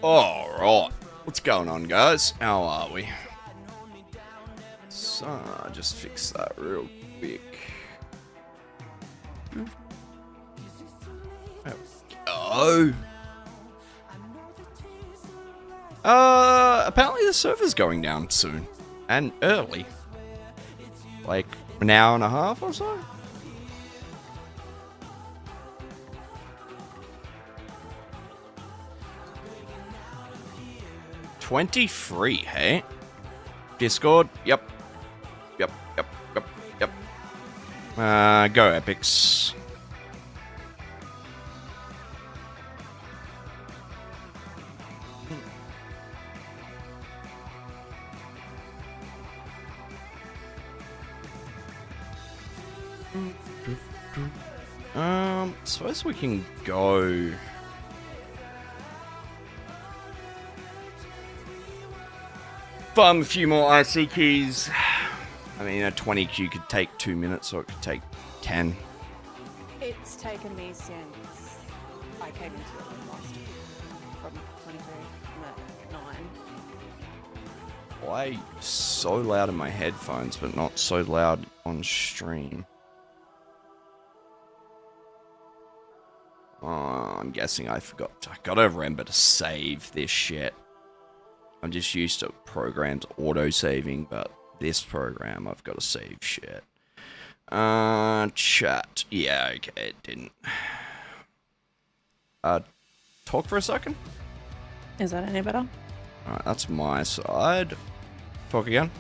Alright, what's going on, guys? How are we? So, I'll just fix that real quick. There we go. Apparently the server's going down soon. And early. Like, an hour and a half or so? $23, hey? Discord? Yep. Yep. Go Epics. Suppose we can go. Farm a few more IC keys. I mean, a 20 queue could take 2 minutes, or it could take 10. It's taken me since I came into it and lost from 23. I'm at 9. Why so loud in my headphones, but not so loud on stream? Oh, I'm guessing I forgot. I gotta remember to save this shit. I'm just used to programs auto-saving, but this program I've got to save shit. Chat. Yeah, okay, it didn't. Talk for a second? Is that any better? Alright, that's my side. Talk again?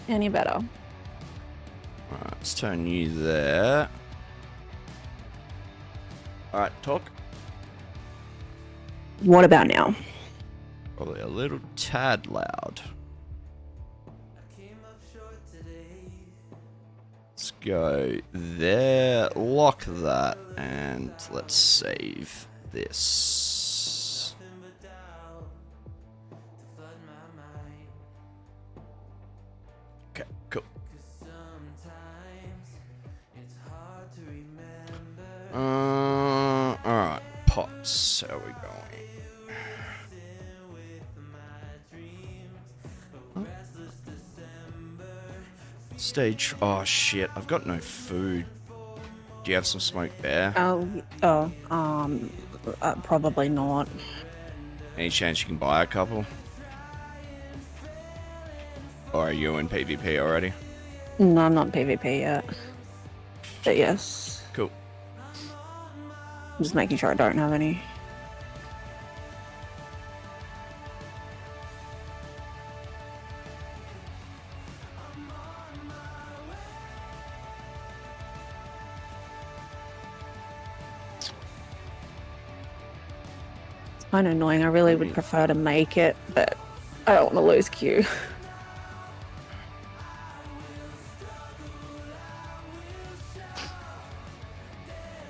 Any better? Alright, let's turn you there. Alright, talk. What about now? Probably a little tad loud. Let's go there, lock that, and let's save this. Okay, cool. Alright, pots, how are we going? Stage. Oh shit! I've got no food. Do you have some smoked bear? Probably not. Any chance you can buy a couple? Or are you in PvP already? No, I'm not PvP yet. But yes. Cool. I'm just making sure I don't have any. Kind of annoying. I really would prefer to make it, but I don't want to lose Q.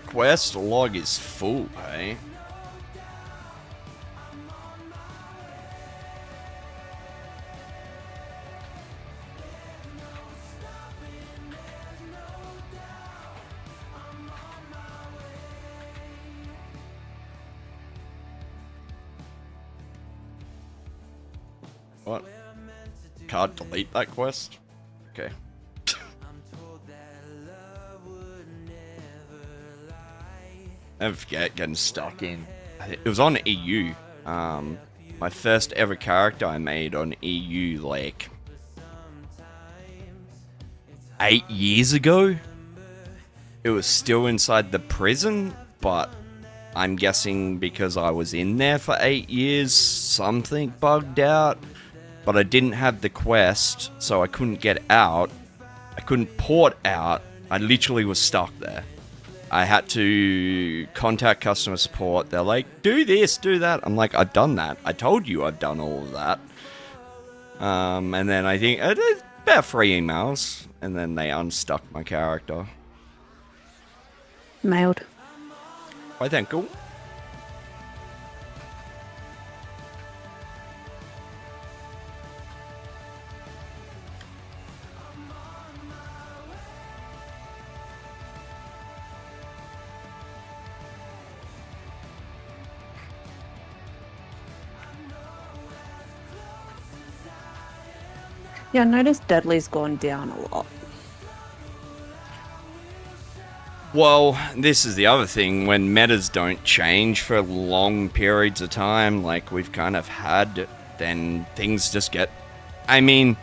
Quest log is full, hey? What? Can't delete that quest? Okay. Never forget getting stuck in. It was on EU. My first ever character I made on EU, like 8 years ago. It was still inside the prison, but I'm guessing because I was in there for 8 years, something bugged out. But I didn't have the quest, so I couldn't get out. I couldn't port out. I literally was stuck there. I had to contact customer support. They're like, do this, do that. I'm like, I've done that. I told you I've done all of that. And then I think I did about 3 emails, and then they unstuck my character. Mailed. I think cool. Yeah, I noticed Deadly's gone down a lot. Well, this is the other thing. When metas don't change for long periods of time, like we've kind of had, then things just get... I mean,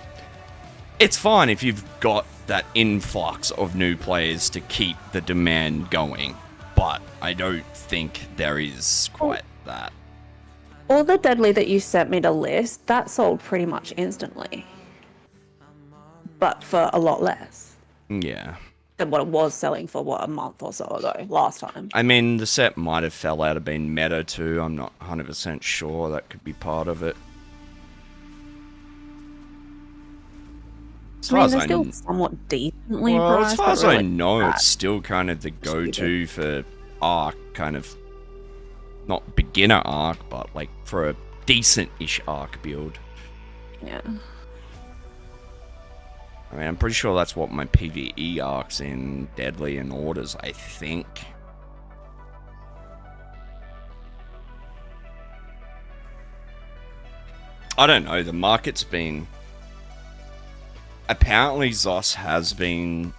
it's fine if you've got that influx of new players to keep the demand going, but I don't think there is quite that. All the Deadly that you sent me to list, that sold pretty much instantly. But for a lot less. Yeah. Than what it was selling for, what, a month or so ago, last time. I mean, the set might have fell out of being meta too. I'm not 100% sure. That could be part of it. I mean, they're still somewhat decently priced. As far as really I know, it's still kind of the go-to for Arc, kind of, not beginner Arc, but like for a decent-ish Arc build. Yeah. I mean, I'm pretty sure that's what my PvE Arc's in Deadly and Orders, I think. I don't know, the market's been... Apparently Zos has been...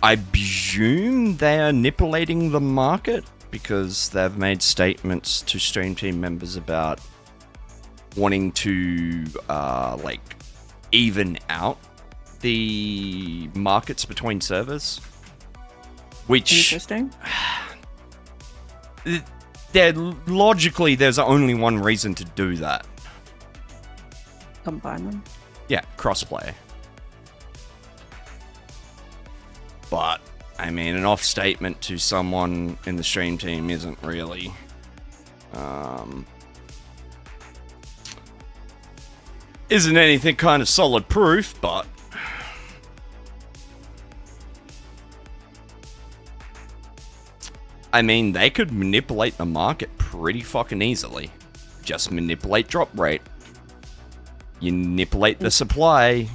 I presume they are manipulating the market because they've made statements to Stream Team members about wanting to, like, even out the markets between servers. Which... Interesting. Logically, there's only one reason to do that. Combine them. Yeah, crossplay. But, I mean, an off statement to someone in the stream team isn't really... isn't anything kind of solid proof, but... I mean, they could manipulate the market pretty fucking easily. Just manipulate drop rate. You manipulate the supply.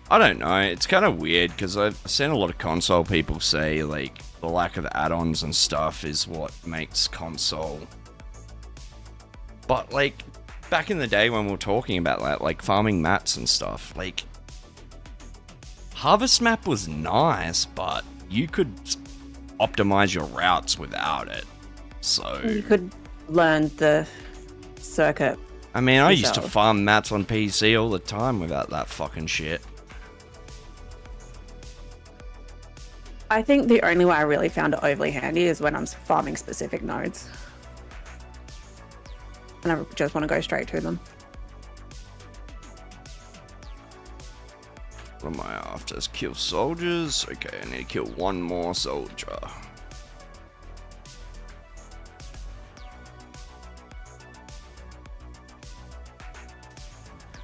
I don't know, it's kind of weird because I've seen a lot of console people say like the lack of add-ons and stuff is what makes console. But like back in the day when we were talking about that, like farming mats and stuff, like Harvest Map was nice, but you could optimize your routes without it. So You could learn the circuit. I mean, I used to farm mats on PC all the time without that fucking shit. I think the only way I really found it overly handy is when I'm farming specific nodes. And I just want to go straight to them. What am I after? Kill soldiers? Okay, I need to kill one more soldier.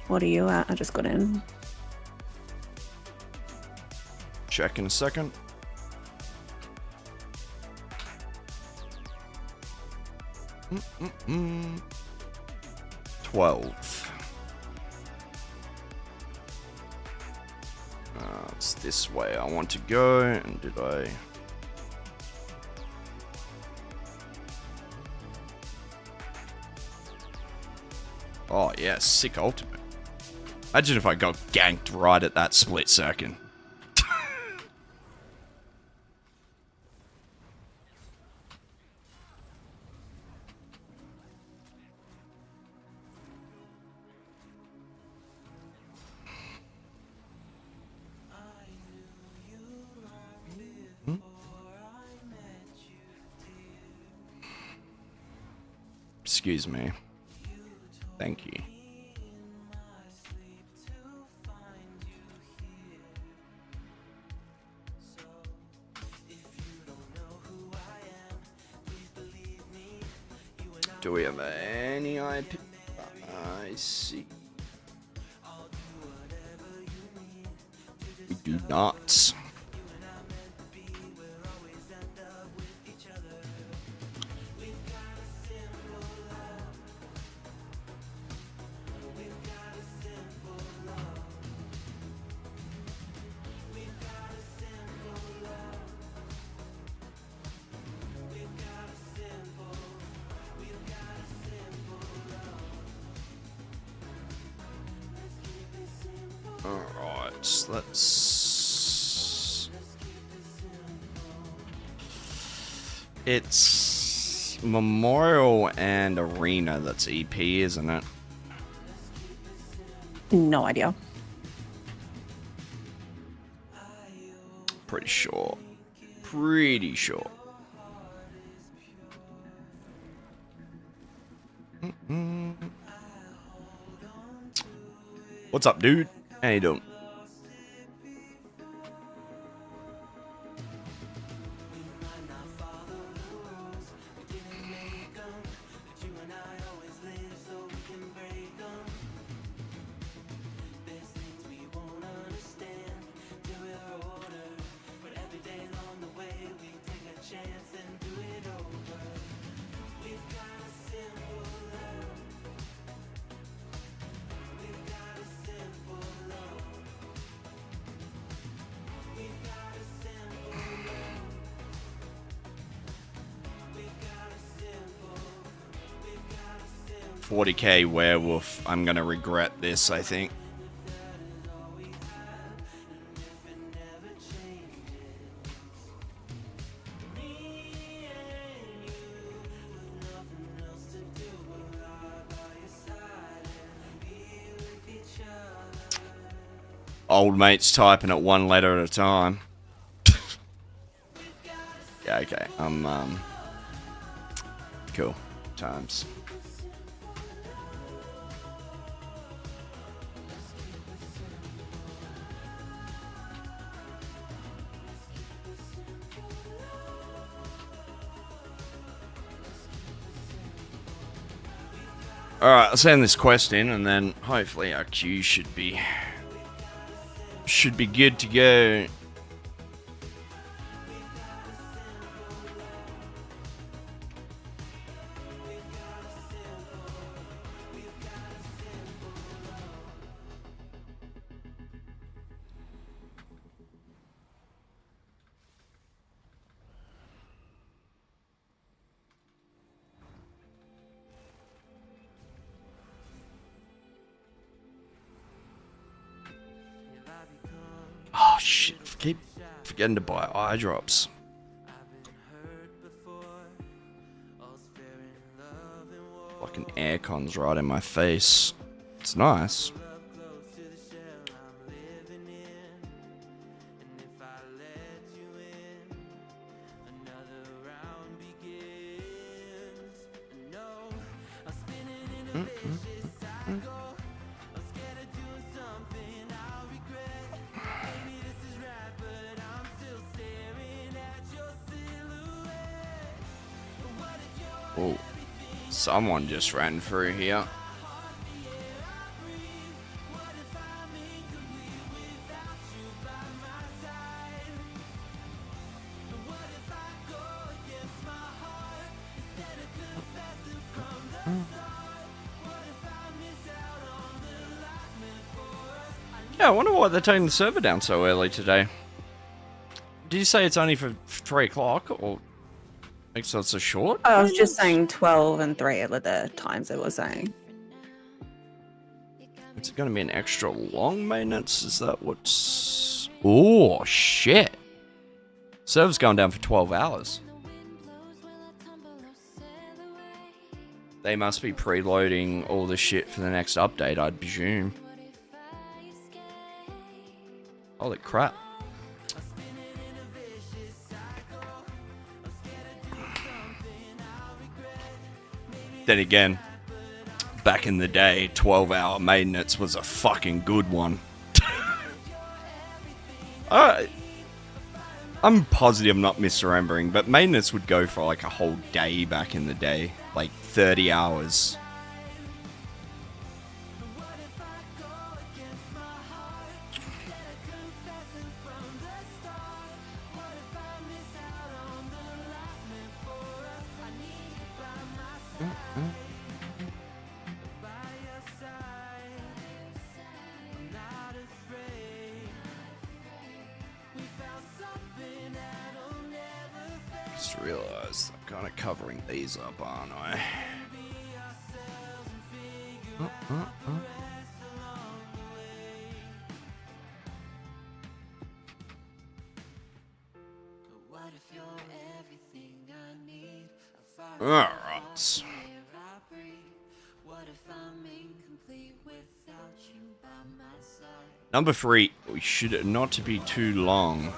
What are you at? I just got in. Check in a second. 12. It's this way I want to go, and did I... Oh yeah, sick ultimate. Imagine if I got ganked right at that split second. Excuse me. Thank you. Do we have any IP? I see. We do not. Alright, let's... It's Memorial and Arena that's EP, isn't it? No idea. Pretty sure. Pretty sure. What's up, dude? How you doing? $40K werewolf. I'm gonna regret this, I think. Old mates typing at one letter at a time. Yeah, okay. Cool. Times. Alright, I'll send this quest in and then hopefully our queue should be good to go. Oh shit, keep forgetting to buy eye drops. Fucking aircon's right in my face. It's nice. Oh, someone just ran through here. Yeah, I wonder why they're taking the server down so early today. Did you say it's only for 3 o'clock, or so it's a short? I was just saying 12 and 3 are the times I was saying. Is it going to be an extra long maintenance? Is that what's... Oh, shit. Server's going down for 12 hours. They must be preloading all the shit for the next update, I'd presume. Holy crap. Then again, back in the day, 12-hour maintenance was a fucking good one. I'm positive I'm not misremembering, but maintenance would go for like a whole day back in the day. Like 30 hours. Just realized I'm kind of covering these up, aren't I? Alright. Number 3. We should not to be too long.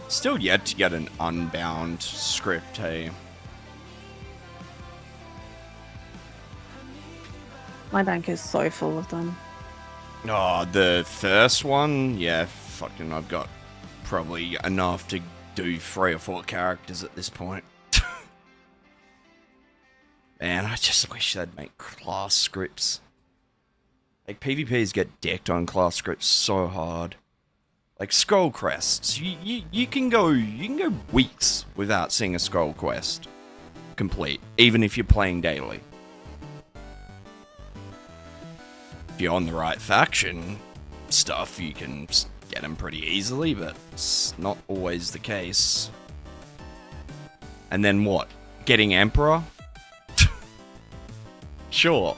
Still yet to get an unbound script, hey? My bank is so full of them. Oh, the first one? Yeah, fucking I've got probably enough to do 3 or 4 characters at this point. Man, I just wish they'd make class scripts. Like, PvPs get decked on class scripts so hard. Like, scroll quests. You can go weeks without seeing a scroll quest complete, even if you're playing daily. If you're on the right faction stuff, you can get them pretty easily, but it's not always the case. And then what? Getting Emperor? Sure.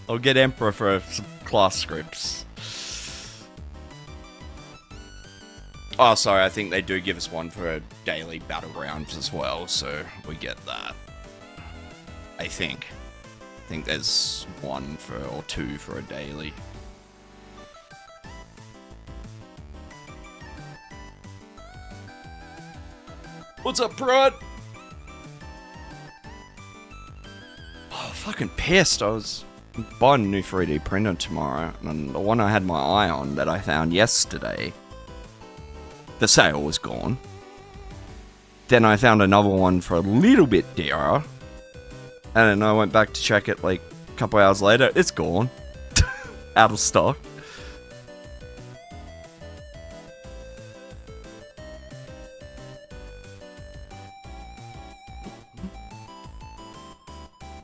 I'll get Emperor for some class scripts. Oh, sorry, I think they do give us one for a daily Battlegrounds as well, so we get that. I think there's 1 for, or 2 for a daily. What's up, Prod? Oh, fucking pissed. I was buying a new 3D printer tomorrow, and the one I had my eye on that I found yesterday, the sale was gone. Then I found another one for a little bit dearer, and then I went back to check it like a couple hours later. It's gone. Out of stock.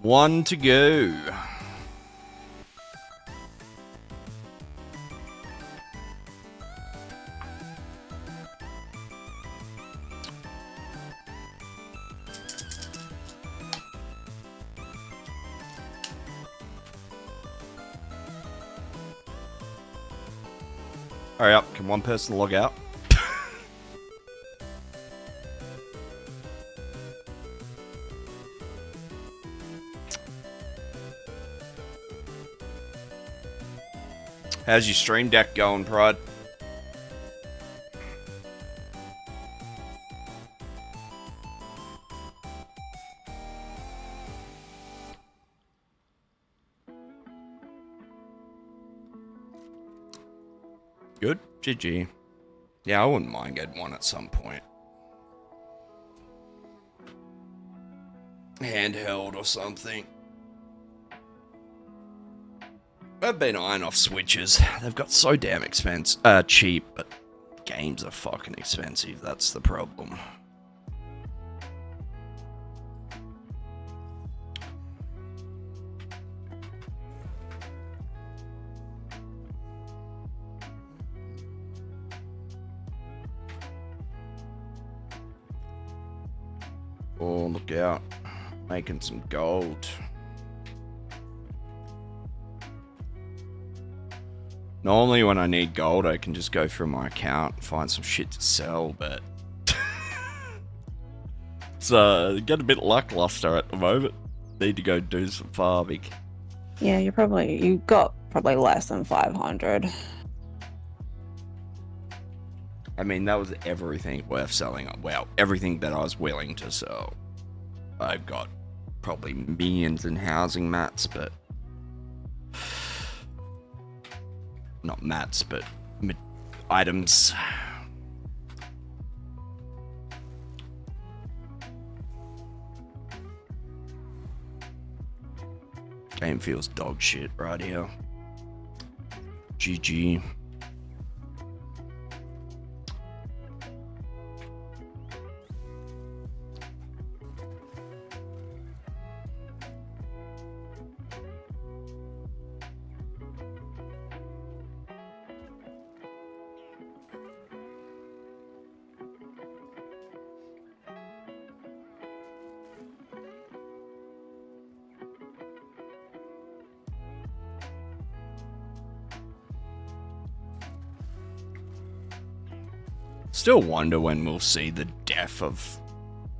One to go. Hurry up, can one person log out? How's your stream deck going, Prod? Good? GG. Yeah, I wouldn't mind getting one at some point. Handheld or something. I've been eyeing off Switches. They've got so damn cheap, but games are fucking expensive. That's the problem. Oh, look out. Making some gold. Normally when I need gold, I can just go through my account and find some shit to sell, but... So, get a bit lackluster at the moment. Need to go do some farming. Yeah, you got probably less than 500. I mean, that was everything worth selling. Well, everything that I was willing to sell. I've got probably millions in housing mats, but... Not mats, but items. Game feels dog shit right here. GG. Still wonder when we'll see the death of,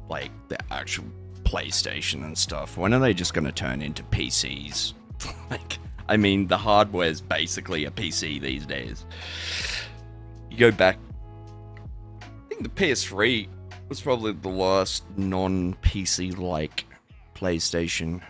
like, the actual PlayStation and stuff. When are they just gonna turn into PCs? Like, I mean, the hardware is basically a PC these days. You go back, I think the PS3 was probably the last non-PC-like PlayStation.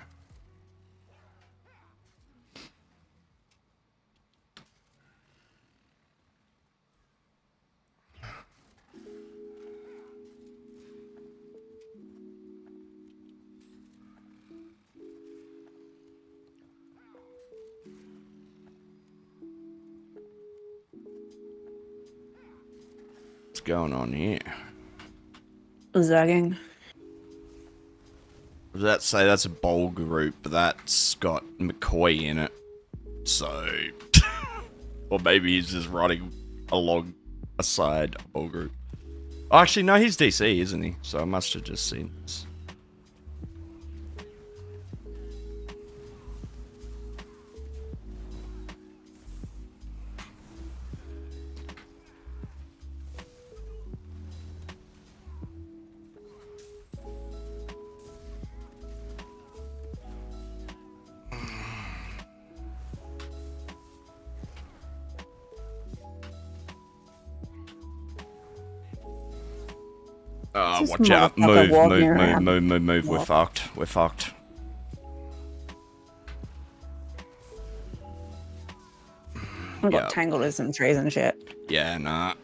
What's going on here? Zagging. Does that say that's a bowl group, but that's got McCoy in it? So, or maybe he's just running along aside a bowl group. Oh, actually, no, he's DC, isn't he? So I must have just seen this. Watch out. Move. We're fucked. We're fucked. I got tangled in some trees and shit. Yeah, nah.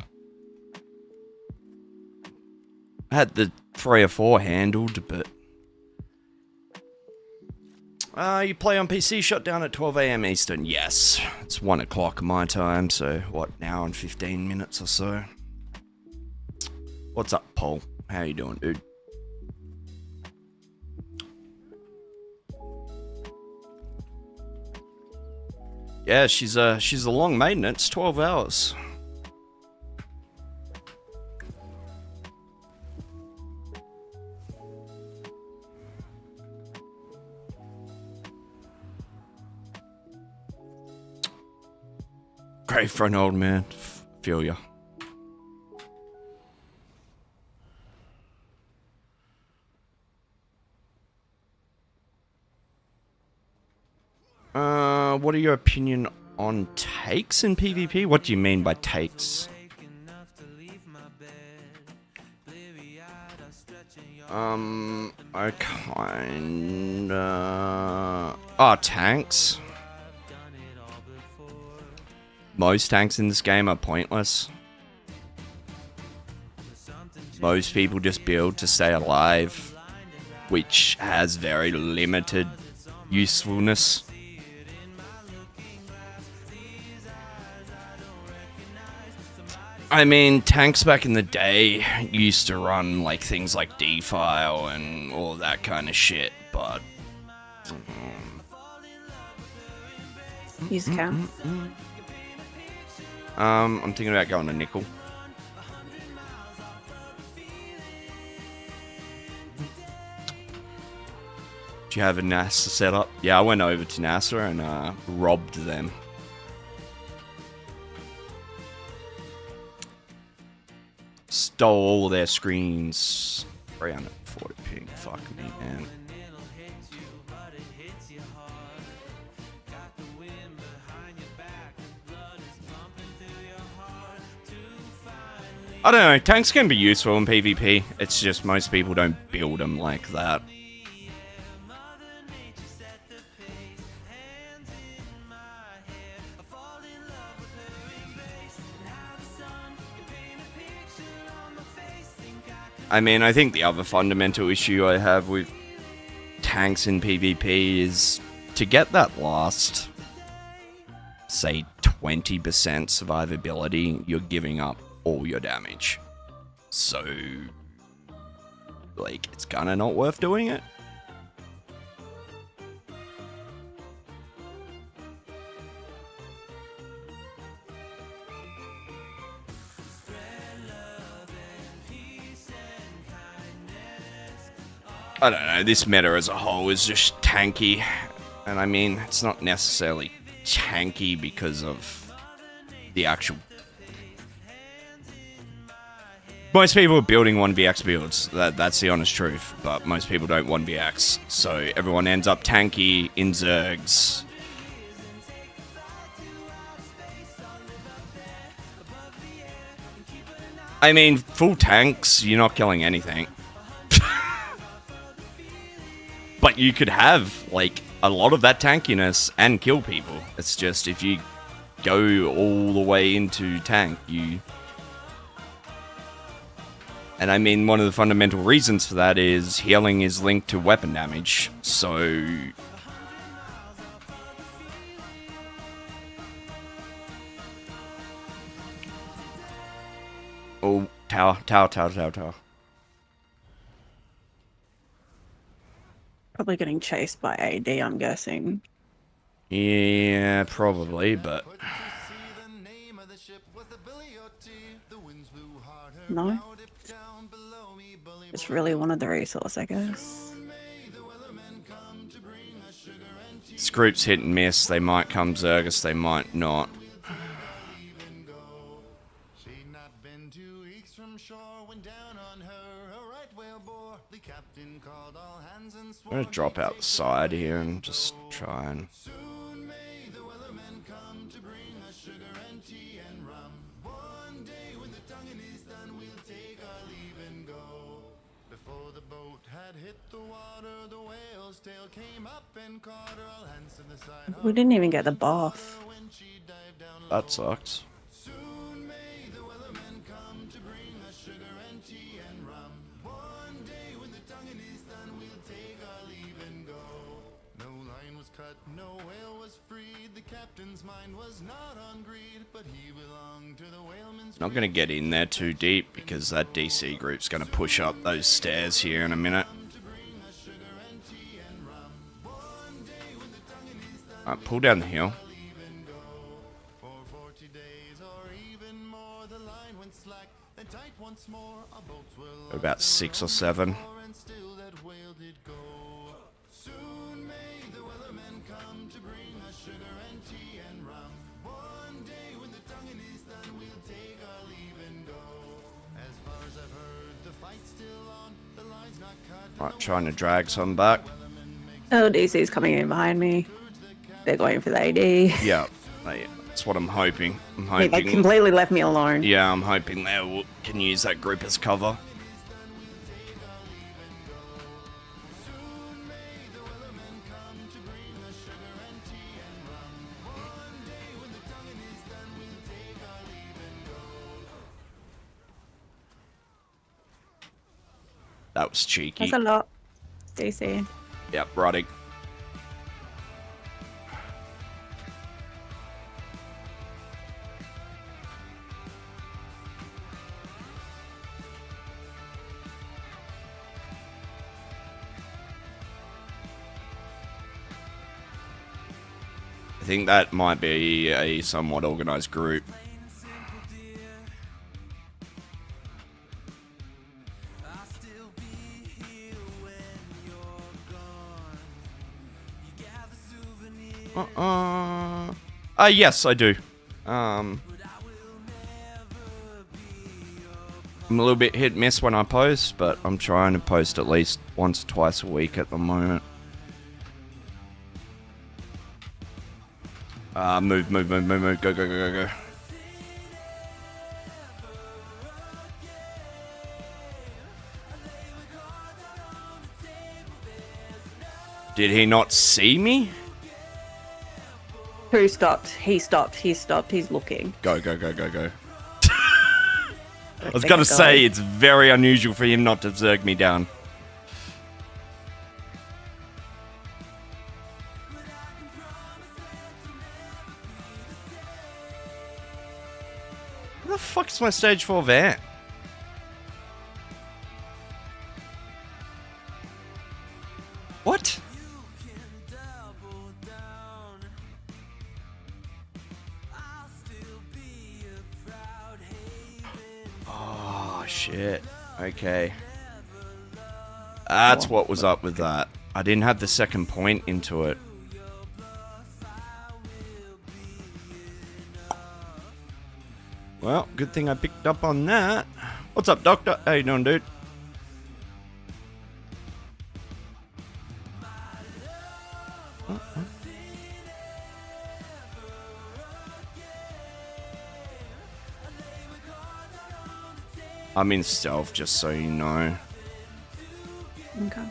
I had the 3 or 4 handled, but... you play on PC, shut down at 12 AM Eastern. Yes. It's 1 o'clock my time, so what, an hour and 15 minutes or so. What's up, Paul? How you doing, dude? Yeah, she's a long maintenance, 12 hours. Great for an old man. Feel ya. What are your opinion on takes in PvP? What do you mean by takes? I kinda... Oh, tanks. Most tanks in this game are pointless. Most people just build to stay alive, which has very limited usefulness. I mean, tanks back in the day used to run like things like defile and all that kind of shit, but... Use cam. I'm thinking about going to nickel. Do you have a NASA set up? Yeah, I went over to NASA and robbed them. Stole all their screens. 340 ping. Fuck me, man. I don't know. Tanks can be useful in PvP. It's just most people don't build them like that. I mean, I think the other fundamental issue I have with tanks in PvP is to get that last, say, 20% survivability, you're giving up all your damage. So, like, it's kinda not worth doing it. I don't know, this meta as a whole is just tanky. And I mean, it's not necessarily tanky because of the actual Most people are building 1vx builds. That's the honest truth. But most people don't 1vx. So everyone ends up tanky in Zergs. I mean, full tanks, you're not killing anything. But you could have, like, a lot of that tankiness and kill people. It's just, if you go all the way into tank, you... And I mean, one of the fundamental reasons for that is healing is linked to weapon damage. So... Oh, tower. Probably getting chased by AD, I'm guessing. Yeah, probably, but... No? It's really one of the resource, I guess. This group's hit and miss. They might come Zergus, they might not. I'm gonna drop out the side here and just try and... We didn't even get the buff. That sucks. Not gonna get in there too deep because that DC group's gonna push up those stairs here in a minute. Alright, pull down the hill. About 6 or 7. Right, trying to drag some back. Oh, DC's coming in behind me. They're going for the AD. Yeah, that's what I'm hoping. I'm hoping They completely left me alone. Yeah, I'm hoping they can use that group as cover. That was cheeky. That's a lot. DC. Yep, right. I think that might be a somewhat organized group. Yes, I do. I'm a little bit hit miss when I post, but I'm trying to post at least once or twice a week at the moment. Move, go. Did he not see me? Who stopped? He stopped. He's looking. Go. I was gonna say, it's very unusual for him not to zerg me down. Where the fuck is my stage 4 van? What? Oh, shit. Okay. That's what was up with that. I didn't have the second point into it. Well, good thing I picked up on that. What's up, Doctor? How you doing, dude? I'm in stealth, just so you know. Okay.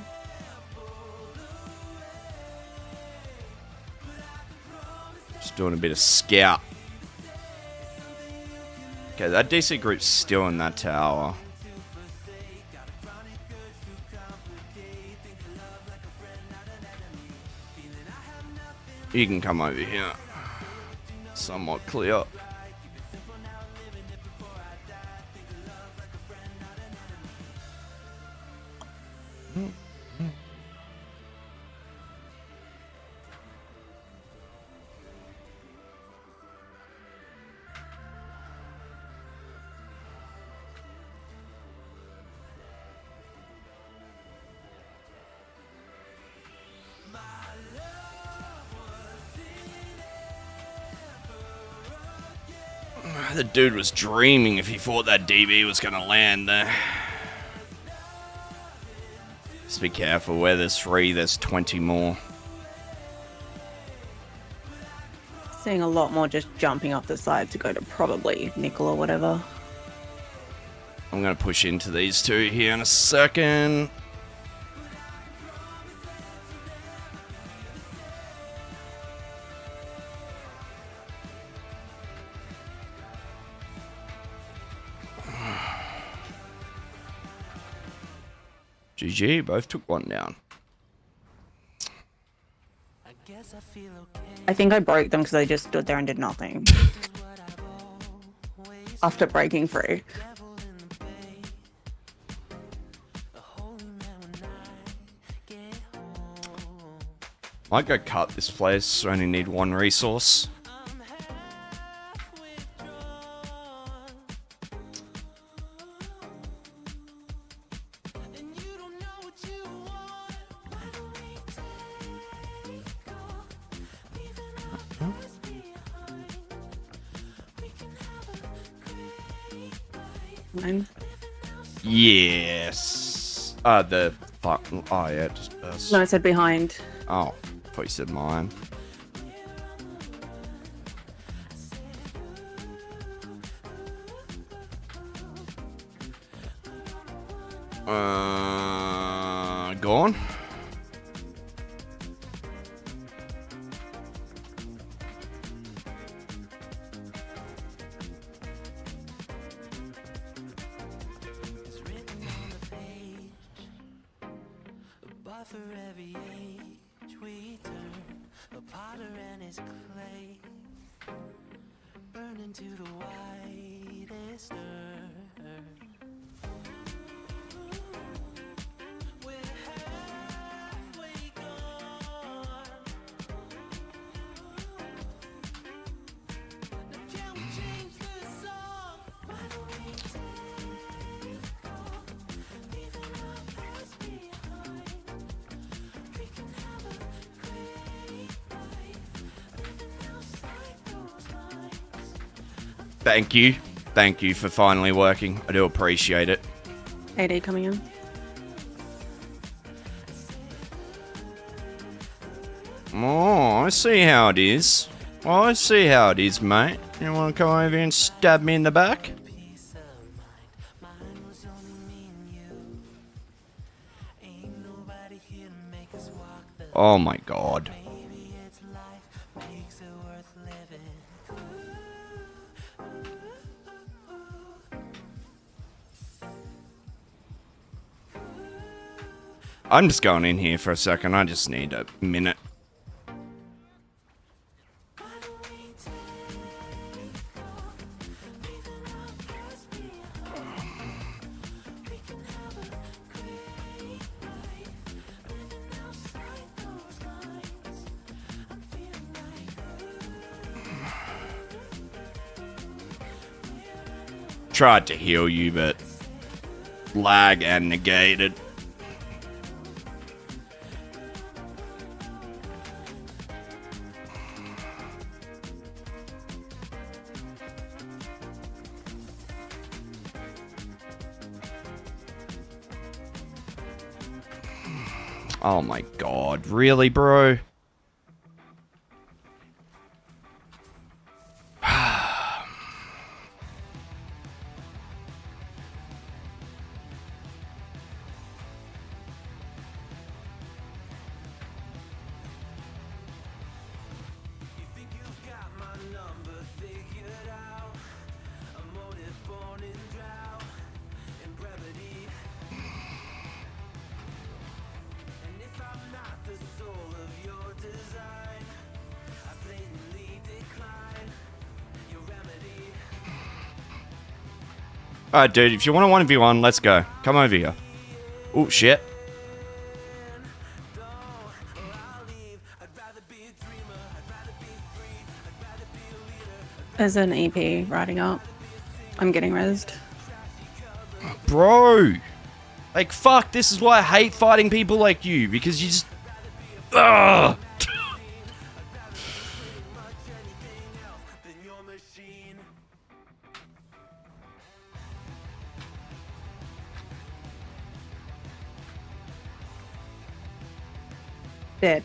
Just doing a bit of scout. Okay, that DC group's still in that tower. You can come over here. Somewhat clear. The dude was dreaming if he thought that DB was going to land there. Just be careful. Where there's 3, there's 20 more. Seeing a lot more just jumping up the side to go to probably nickel or whatever. I'm going to push into these two here in a second. GG, both took one down. I think I broke them because I just stood there and did nothing. After breaking free. Might go cut this place, only need 1 resource. Mine. Yes. The fuck. Oh, yeah, just burst. No, I said behind. Oh, thought you said mine. Gone. For every age we turn, a potter and his clay burn into the whitest earth. We're halfway gone. Now can we change the song? Why don't we take off, leaving our past behind? Thank you. Thank you for finally working. I do appreciate it. AD coming in. Oh, I see how it is. Oh, I see how it is, mate. You want to come over here and stab me in the back? Oh my god. I'm just going in here for a second. I just need a minute. Tried to heal you, but lag and negated. Oh my god, really, bro? Alright, dude, if you want to 1v1, let's go. Come over here. Oh, shit. There's an EP riding up. I'm getting rezzed. Bro! Like, fuck, this is why I hate fighting people like you, because you just... Ugh! Dead.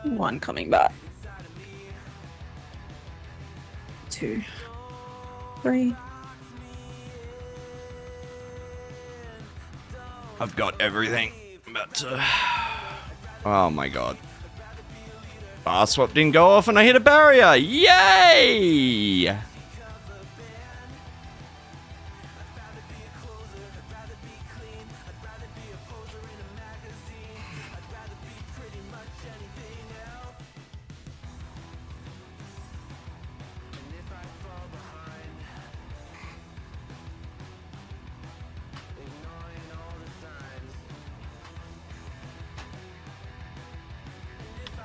One coming back. 2, 3. I've got everything. But, oh my god. Bar swap didn't go off and I hit a barrier! Yay!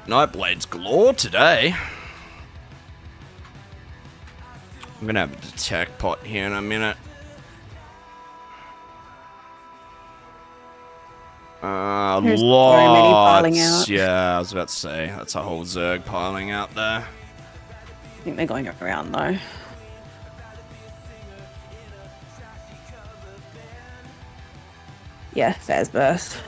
Nightblades galore today. I'm gonna have a detect pot here in a minute. There's so many piling Lots. out. Yeah, I was about to say that's a whole Zerg piling out there. I think they're going around though. Yeah, Faz burst.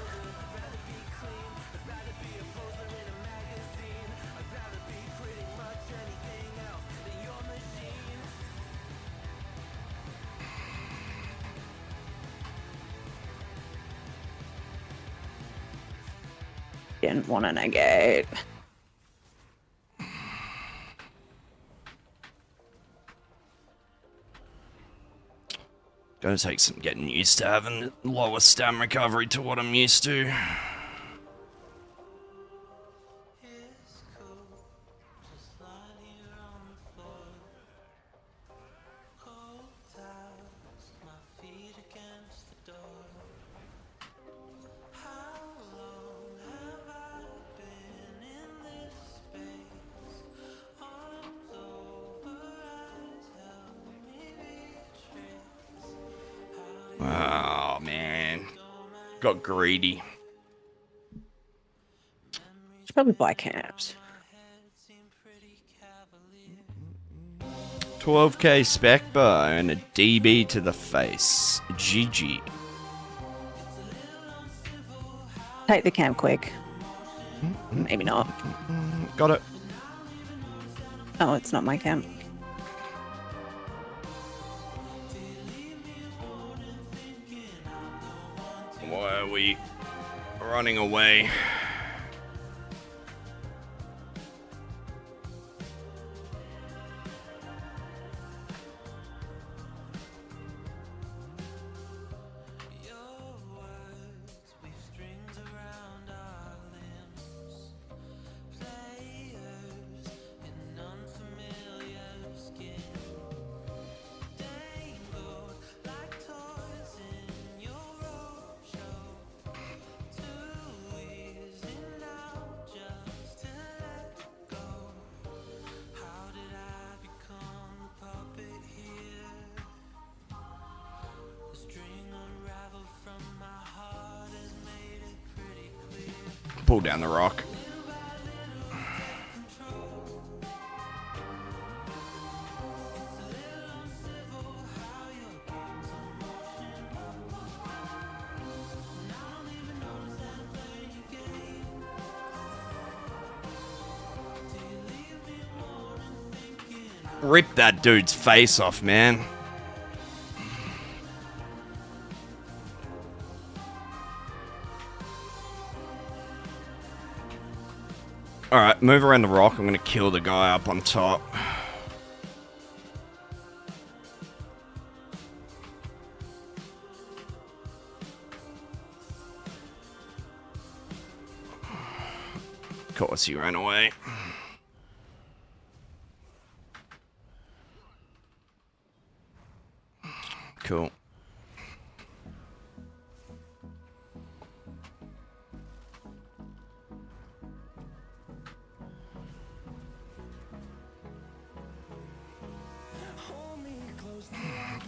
Didn't want to negate. Gonna take some getting used to having lower stam recovery to what I'm used to. Oh man, got greedy. Should probably buy camps. 12k spec bar and a DB to the face. GG. Take the camp quick. Maybe not. Got it. Oh, it's not my camp. Why are we running away? pull down the rock. Rip that dude's face off, man. Alright, move around the rock. I'm gonna kill the guy up on top. Of course he ran away. Cool.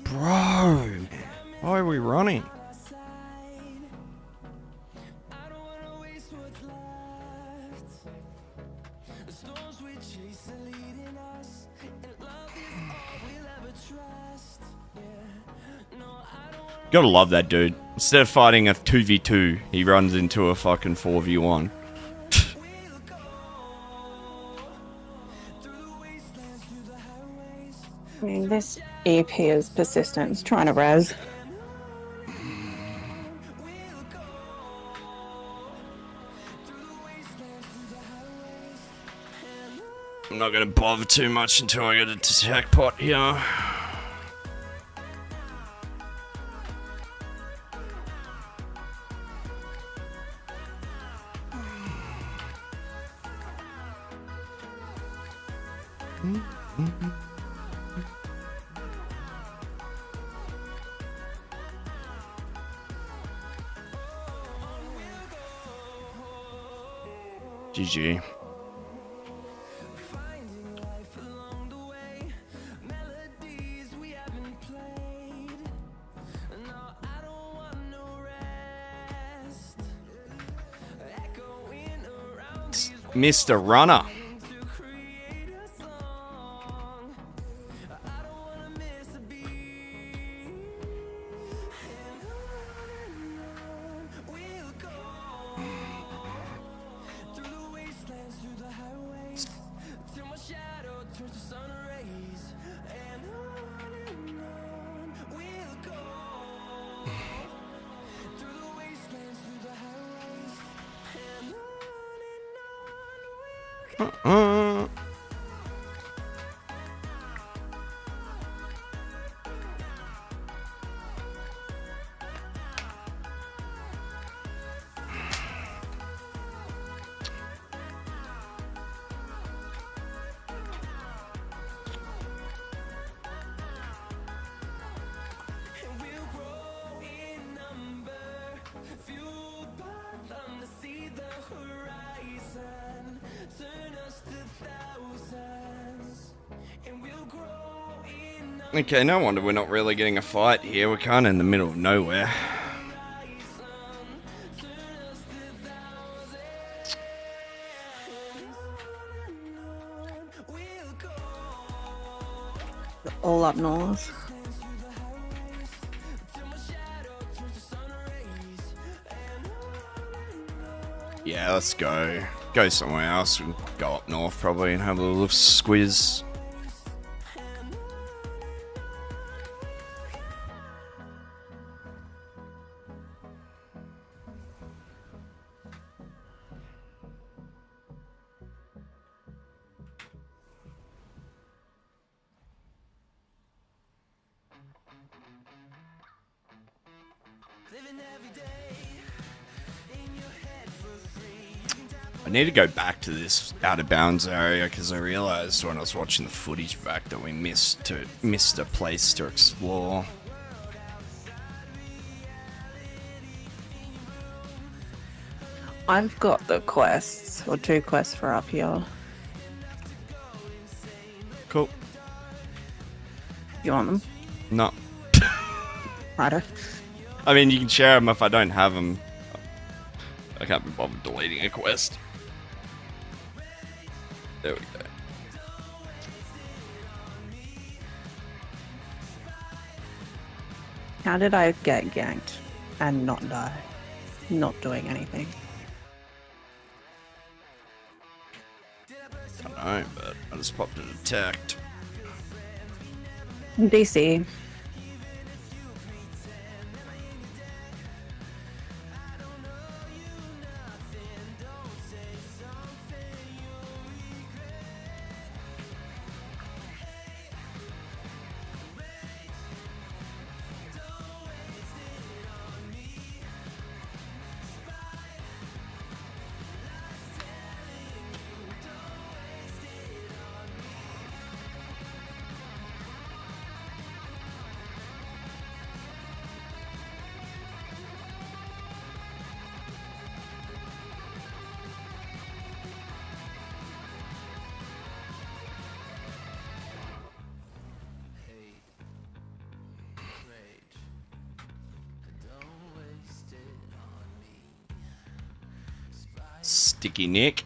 Bro, why are we running? Gotta love that dude. Instead of fighting a 2v2, he runs into a fucking 4v1. I mean, this EP is persistent. It's trying to res. I'm not gonna bother too much until I get a attack pot here. GG. Mr. Runner. Okay, no wonder we're not really getting a fight here. We're kind of in the middle of nowhere. All up north. Yeah, let's go. Go somewhere else. We'll go up north probably and have a little squiz. I need to go back to this out of bounds area because I realized when I was watching the footage back that we missed a place to explore. I've got the quests, or 2 quests for up here. Cool. You want them? No. Righto. I mean, you can share them if I don't have them. I can't be bothered deleting a quest. There we go. How did I get ganked and not die? Not doing anything. I don't know, but I just popped it attacked. DC. Sticky Nick.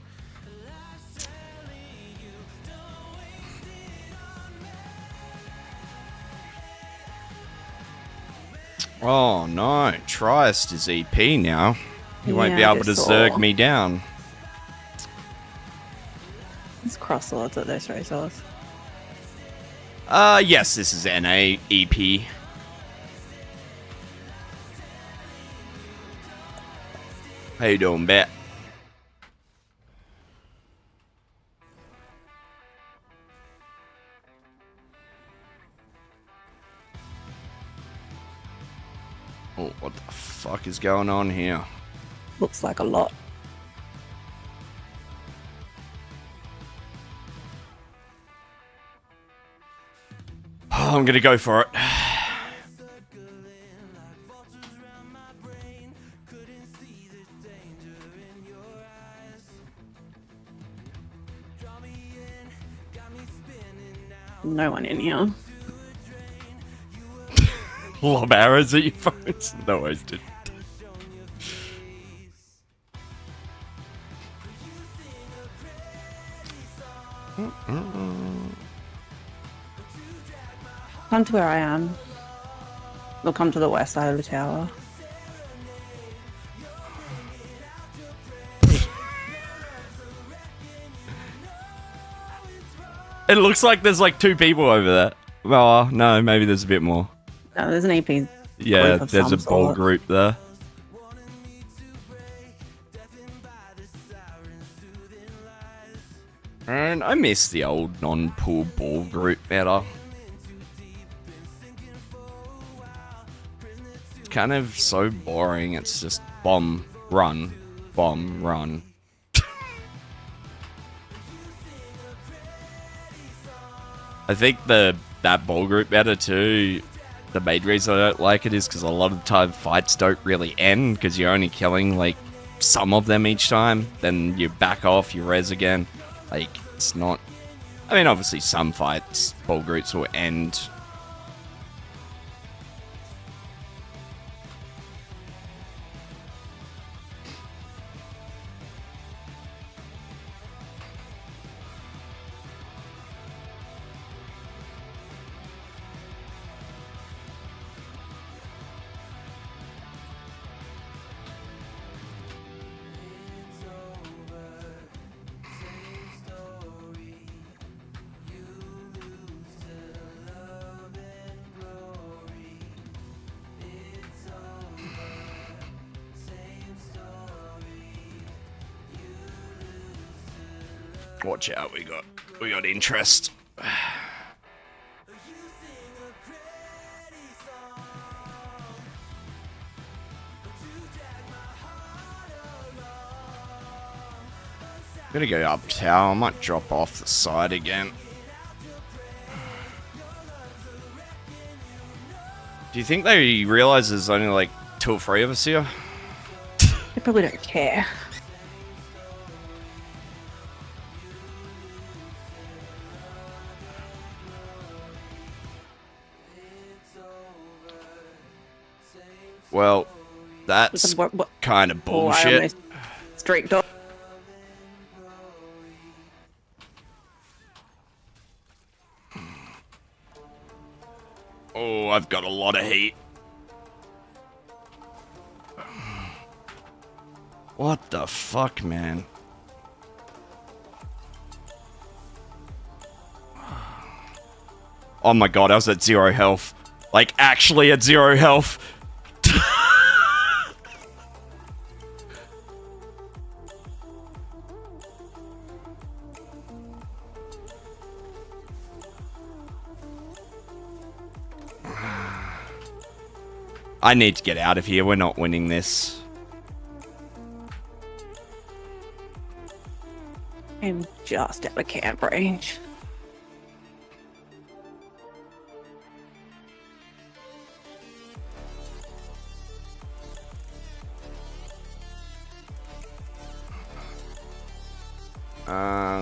Oh no, Triest is EP now. He won't be Yeah, I able to just zerg saw. me down. It's cross swords at those racers. Yes, this is NA EP. How you doing, Bet? Oh, what the fuck is going on here? Looks like a lot. Oh, I'm gonna go for it. No one in here. Lob arrows at your phones? No, I didn't. Come to where I am. We'll come to the west side of the tower. It looks like there's like 2 people over there. Oh, no, maybe there's a bit more. No, there's an EP. Yeah, Group of there's a some ball sort. group there. And I miss the old non-pool ball group better. It's kind of so boring. It's just bomb, run, bomb, run. I think that ball group better too. The main reason I don't like it is because a lot of the time fights don't really end because you're only killing like some of them each time. Then you back off, you res again. Like, it's not... I mean, obviously some fights, ball groups will end. Watch out, we got interest. I'm gonna go up tower. I might drop off the side again. Do you think they realize there's only like 2 or 3 of us here? They probably don't care. Well, that's What- kind of Oh, I bullshit. almost strict on. Oh, I've got a lot of heat. What the fuck, man? Oh my god, I was at 0 health. Like, actually at 0 health. I need to get out of here. We're not winning this. I'm just out of camp range.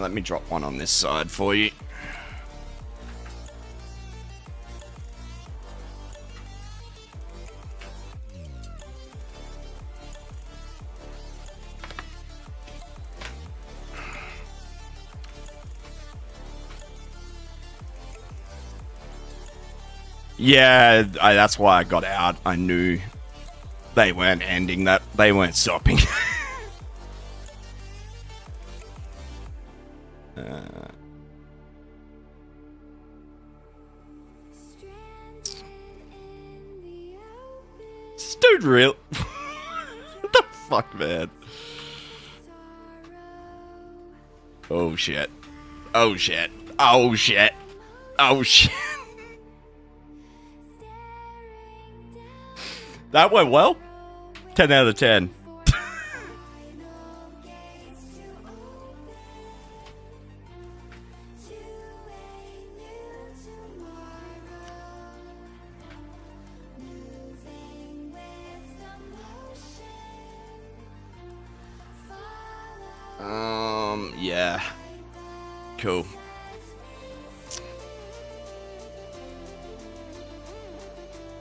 Let me drop one on this side for you. Yeah, that's why I got out. I knew they weren't ending that. They weren't stopping. This dude real? What the fuck, man? Oh shit. Oh shit. Oh shit. Oh shit. That went well. 10 out of 10. Yeah. Cool.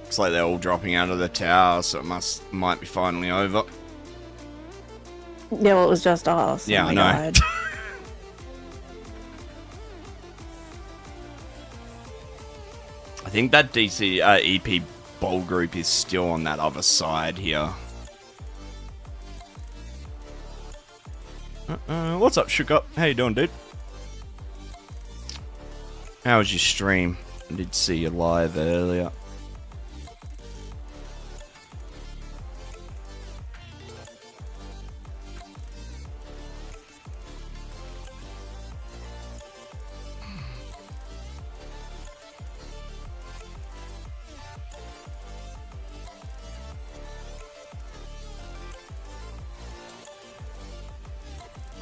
Looks like they're all dropping out of the tower, so it might be finally over. Yeah, well, it was just us. Yeah, oh I my know. God. I think that DC EP bowl group is still on that other side here. What's up, Shook Up? How you doing, dude? How was your stream? I did see you live earlier.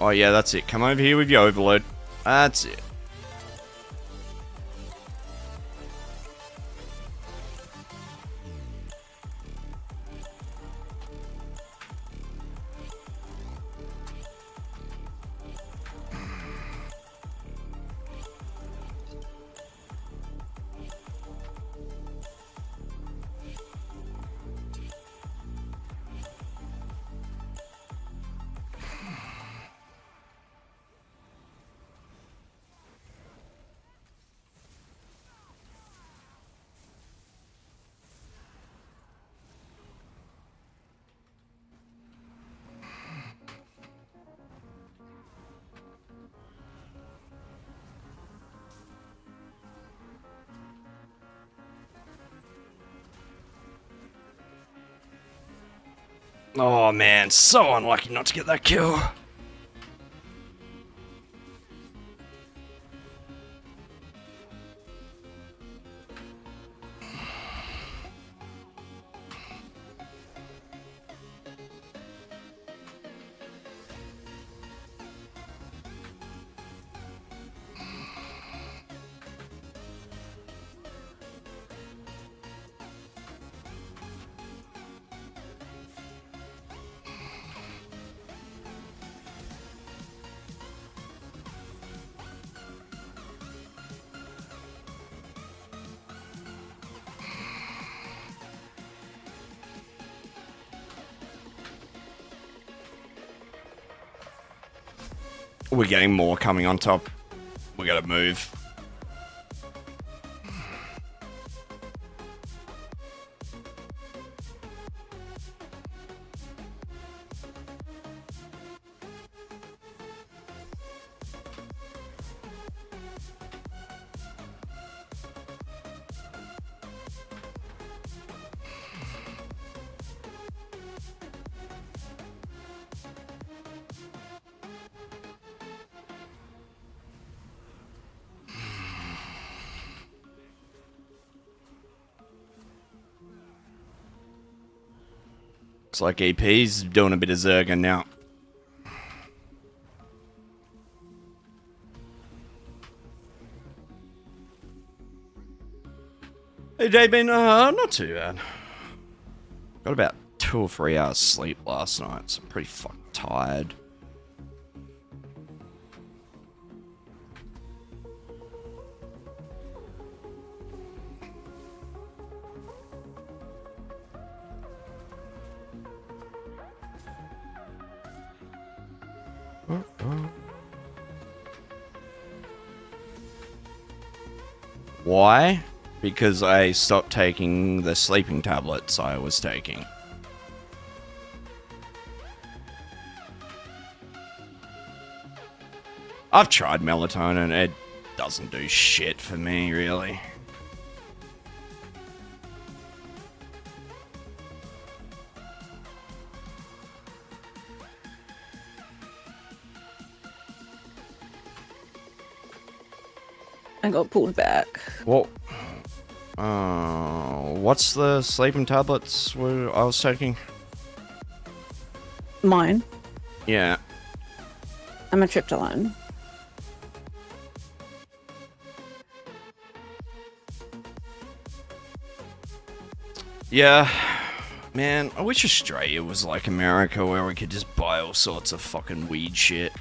Oh yeah, that's it. Come over here with your overload. That's it. Oh man, so unlucky not to get that kill. We're getting more coming on top. We gotta move. Looks like EP's doing a bit of Zerga now. Hey, day been not too bad. Got about 2 or 3 hours sleep last night, so I'm pretty fucking tired. Why? Because I stopped taking the sleeping tablets I was taking. I've tried melatonin, it doesn't do shit for me, really. I got pulled back. Well, what's the sleeping tablets I was taking? Mine. Yeah. I'm a tryptolone. Yeah. Man, I wish Australia was like America where we could just buy all sorts of fucking weed shit.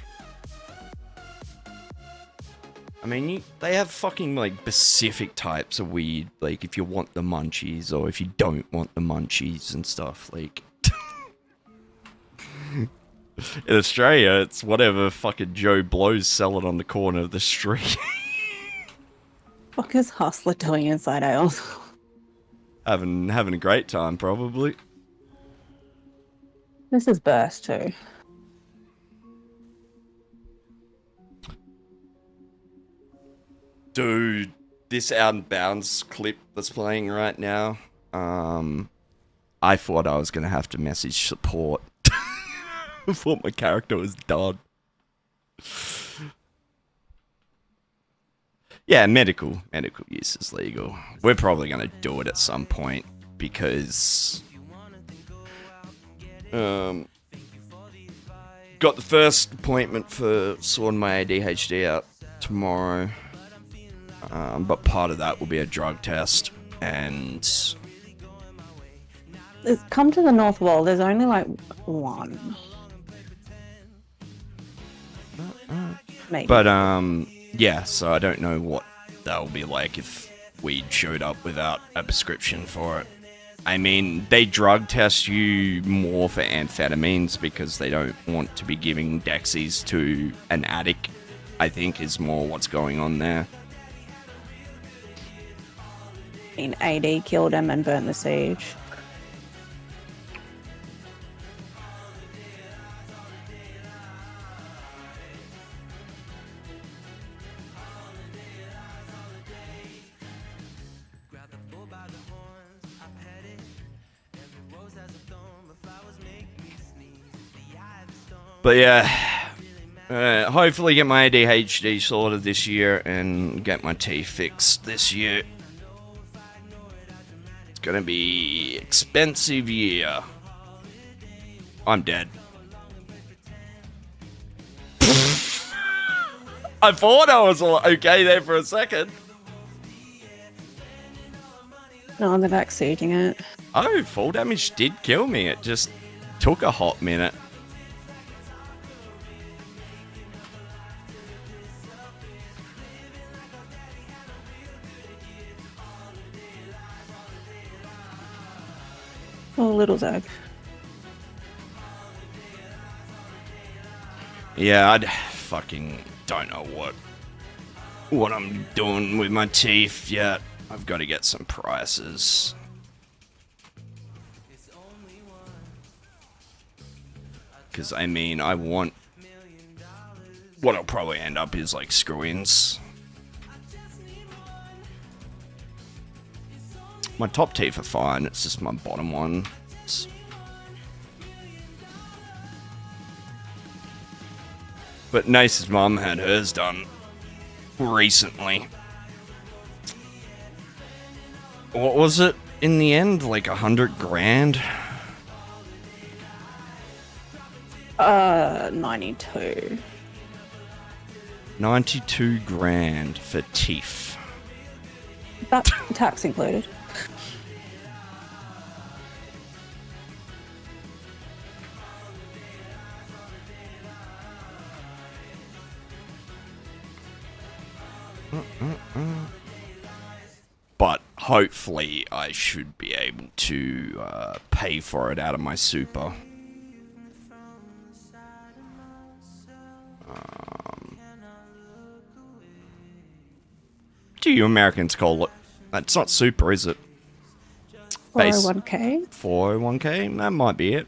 I mean, they have fucking, like, specific types of weed, like, if you want the munchies, or if you don't want the munchies and stuff, like... In Australia, it's whatever fucking Joe Blow's selling on the corner of the street. What is Hustler doing inside aisles? having a great time, probably. This is Burst too. Dude, this Out and Bounds clip that's playing right now, I thought I was gonna have to message support. I thought my character was done. Yeah, medical use is legal. We're probably gonna do it at some point because got the first appointment for sorting my ADHD out tomorrow. But part of that will be a drug test, and Come to the North Wall. There's only like one. Maybe. but yeah, so I don't know what that'll be like if weed showed up without a prescription for it. I mean, they drug test you more for amphetamines because they don't want to be giving Dexies to an addict, I think is more what's going on there. AD killed him and burnt the siege. But yeah, hopefully get my ADHD sorted this year and get my teeth fixed this year. It's gonna be expensive year. I'm dead. I thought I was okay there for a second. No, they're back sieging it. Oh, full damage did kill me. It just took a hot minute. Oh, little Zag. Yeah, fucking don't know what I'm doing with my teeth yet. I've got to get some prices. Because, I mean, I want... What I'll probably end up is, like, screw-ins. My top teeth are fine, it's just my bottom one. But Nace's mum had hers done recently. What was it in the end? Like 100 grand? 92. 92 grand for teeth. That tax included. But hopefully I should be able to pay for it out of my super. Do you Americans call it? That's not super, is it? 401k? 401k? That might be it.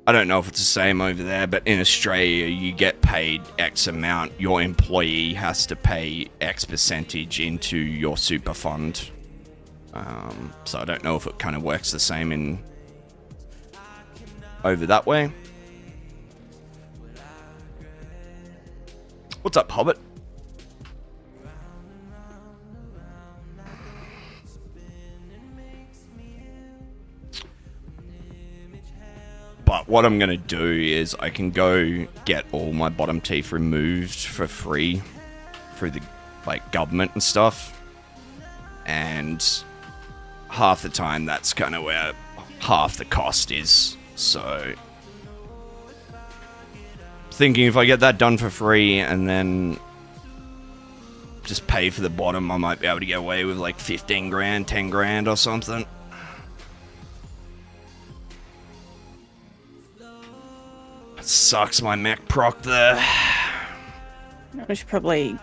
I don't know if it's the same over there, but in Australia, you get paid X amount. Your employee has to pay X percentage into your super fund. So I don't know if it kind of works the same in over that way. What's up, Hobbit? But what I'm going to do is I can go get all my bottom teeth removed for free through the like government and stuff. And half the time that's kind of where half the cost is. So thinking if I get that done for free and then just pay for the bottom, I might be able to get away with like 15 grand, 10 grand or something. Sucks my mech proc there. I should probably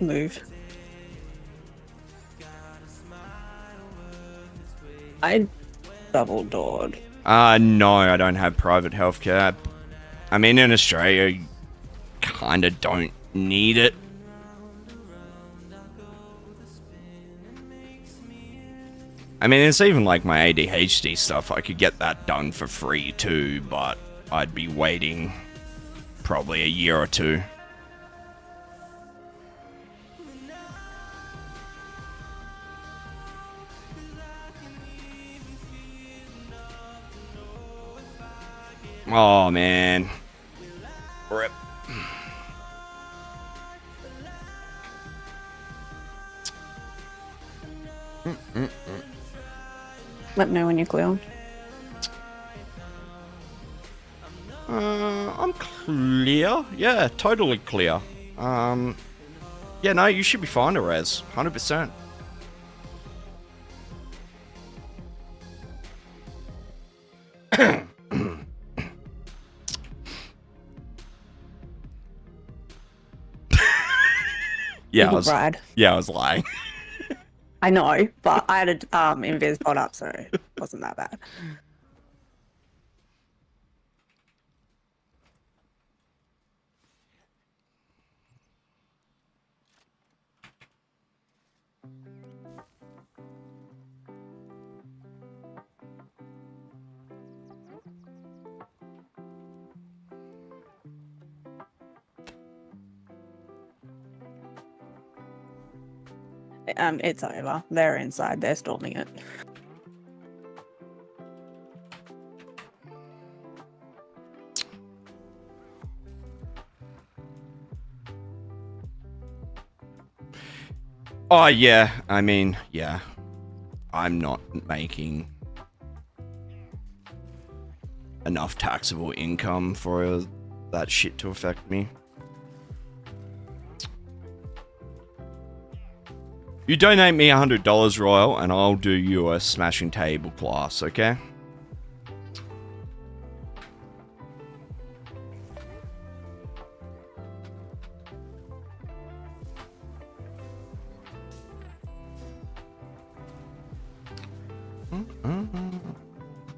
move. I double doored. No, I don't have private healthcare. I mean, in Australia, you kinda don't need it. I mean, it's even like my ADHD stuff. I could get that done for free too, but I'd be waiting probably a year or two. Oh man. Rip. Let me know when you're clear. I'm clear. Yeah, totally clear. Yeah, no, you should be fine to res. 100%. Yeah, I was lying. I know, but I had a invis pod up, so it wasn't that bad. It's over. They're inside. They're storming it. Oh, yeah. I mean, yeah. I'm not making enough taxable income for that shit to affect me. You donate me $100, Royal, and I'll do you a smashing table class, okay?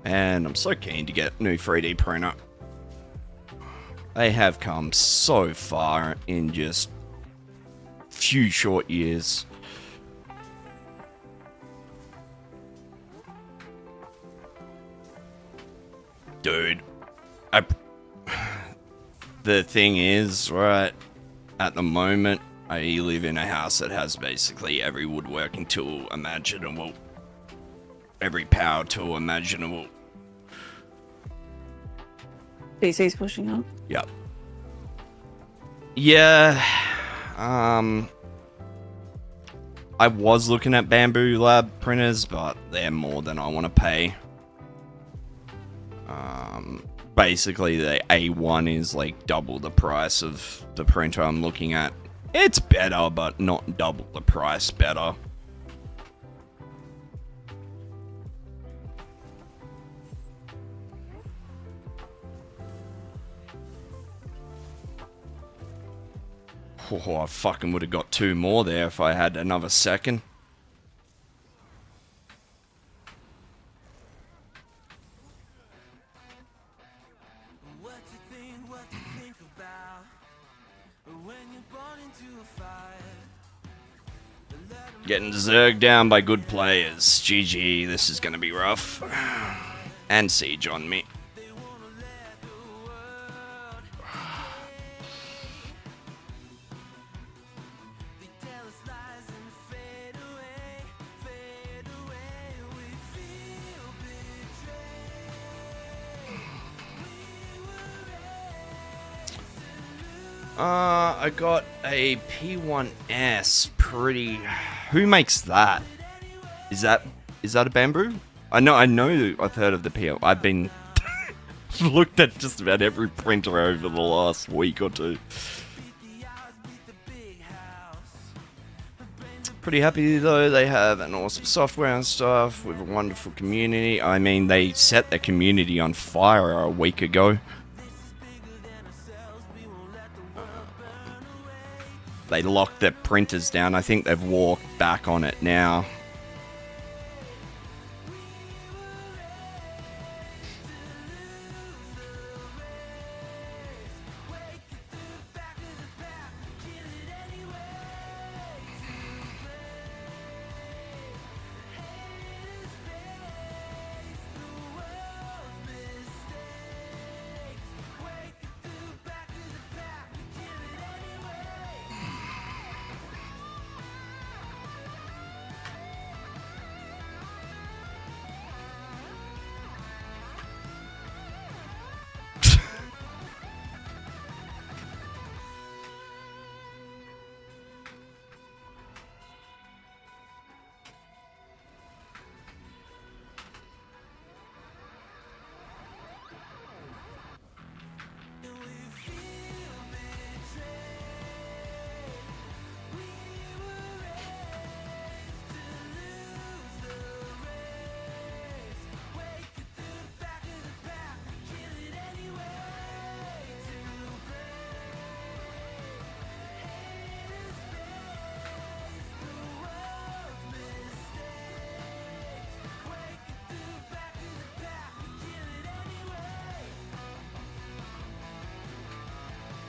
And I'm so keen to get a new 3D printer. They have come so far in just few short years. Dude, the thing is, right, at the moment, I live in a house that has basically every woodworking tool imaginable. Every power tool imaginable. DC's pushing up. Yep. Yeah. I was looking at Bamboo Lab printers, but they're more than I want to pay. Basically, the A1 is like double the price of the printer I'm looking at. It's better, but not double the price better. Oh, I fucking would have got 2 more there if I had another second. What you think about when you're born into a fire? Getting zerged down by good players. GG, this is gonna be rough. And siege on me. I got a P1S. Pretty. Who makes that? Is that a bamboo? I know. I've heard of the P. I've been looked at just about every printer over the last week or two. Pretty happy though. They have an awesome software and stuff with a wonderful community. I mean, they set their community on fire a week ago. They locked their printers down. I think they've walked back on it now.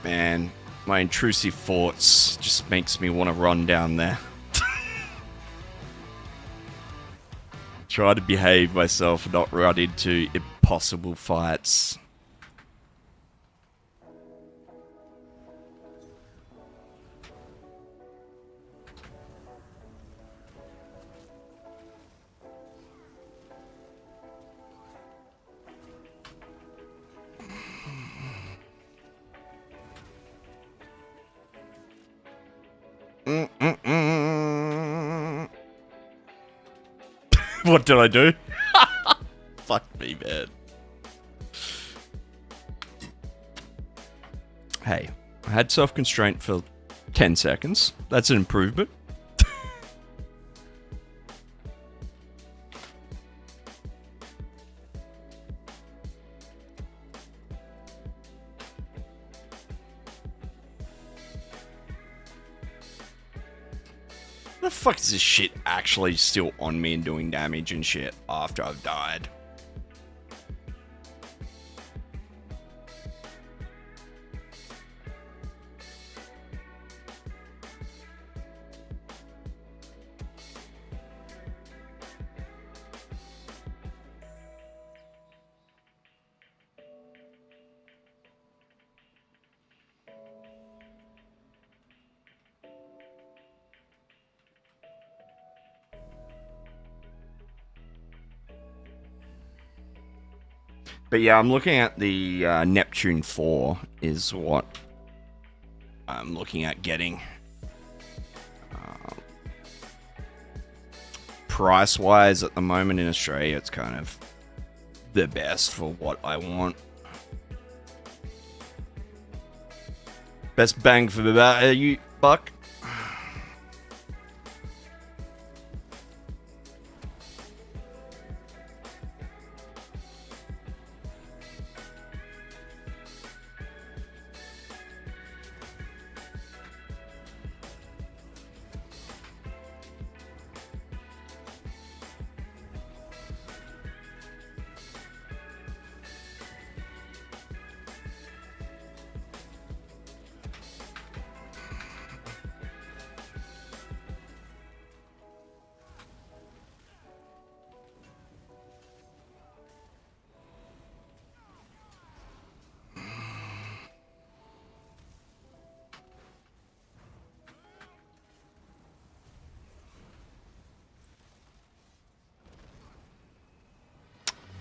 Man, my intrusive thoughts just makes me want to run down there. Try to behave myself, not run into impossible fights. What did I do? Fuck me, man. Hey, I had self-constraint for 10 seconds. That's an improvement. The fuck is this shit actually still on me and doing damage and shit after I've died? But yeah, I'm looking at the Neptune 4 is what I'm looking at getting. Price-wise, at the moment in Australia, it's kind of the best for what I want. Best bang for the buck.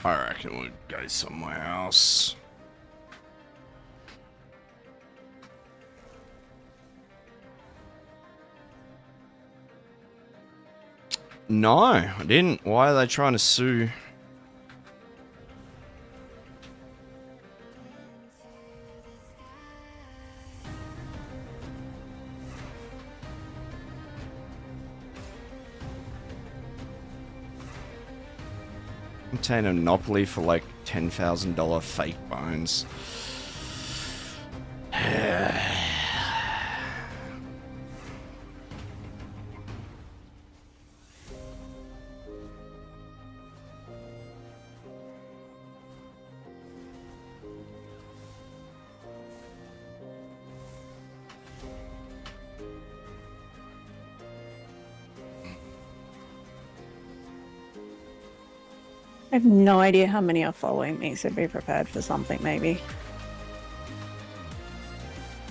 I reckon we'll go somewhere else. No, I didn't. Why are they trying to sue? Obtain a monopoly for like $10,000 fake bones. I have no idea how many are following me, so be prepared for something, maybe.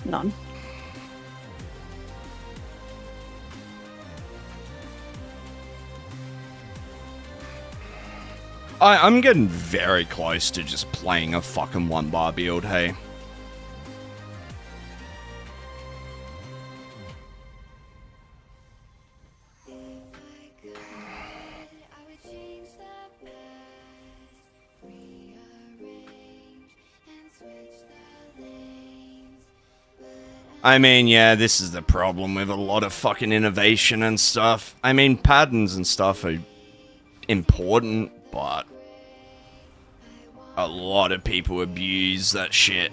None. I'm getting very close to just playing a fucking one bar build, hey. I mean, yeah, this is the problem with a lot of fucking innovation and stuff. I mean, patterns and stuff are important, but a lot of people abuse that shit.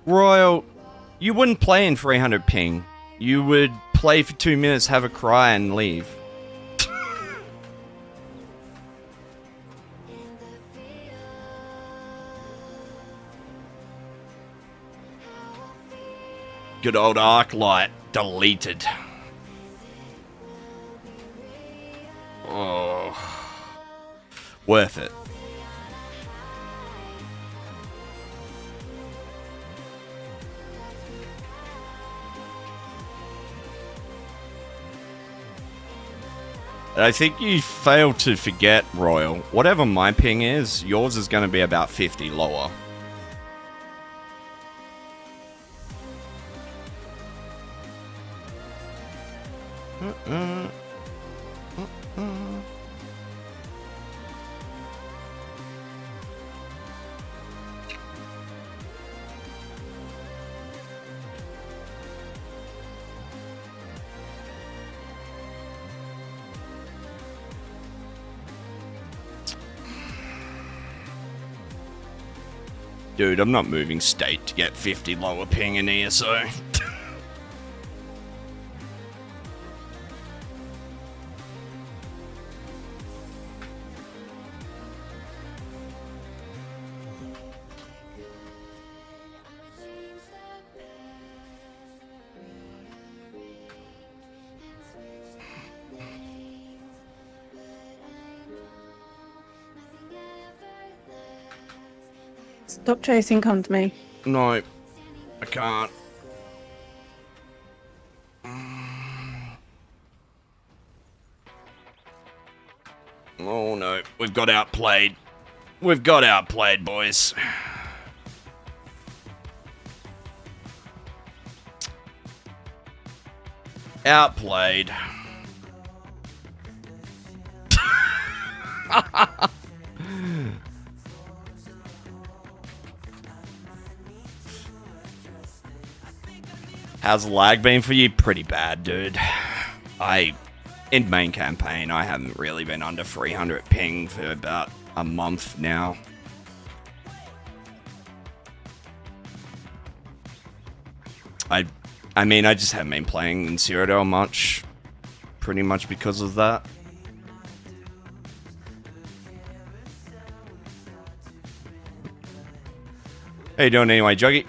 Royal, you wouldn't play in 300 ping. You would play for 2 minutes, have a cry, and leave. Good old Arclight deleted. Oh, worth it. I think you failed to forget, Royal. Whatever my ping is, yours is going to be about 50 lower. Dude, I'm not moving state to get 50 lower ping in ESO. Stop chasing, come to me. No, I can't. Oh no, we've got outplayed. We've got outplayed, boys. Outplayed. How's the lag been for you? Pretty bad, dude. In main campaign, I haven't really been under 300 ping for about a month now. I mean, I just haven't been playing in Cyrodiil much. Pretty much because of that. How you doing anyway, Juggy?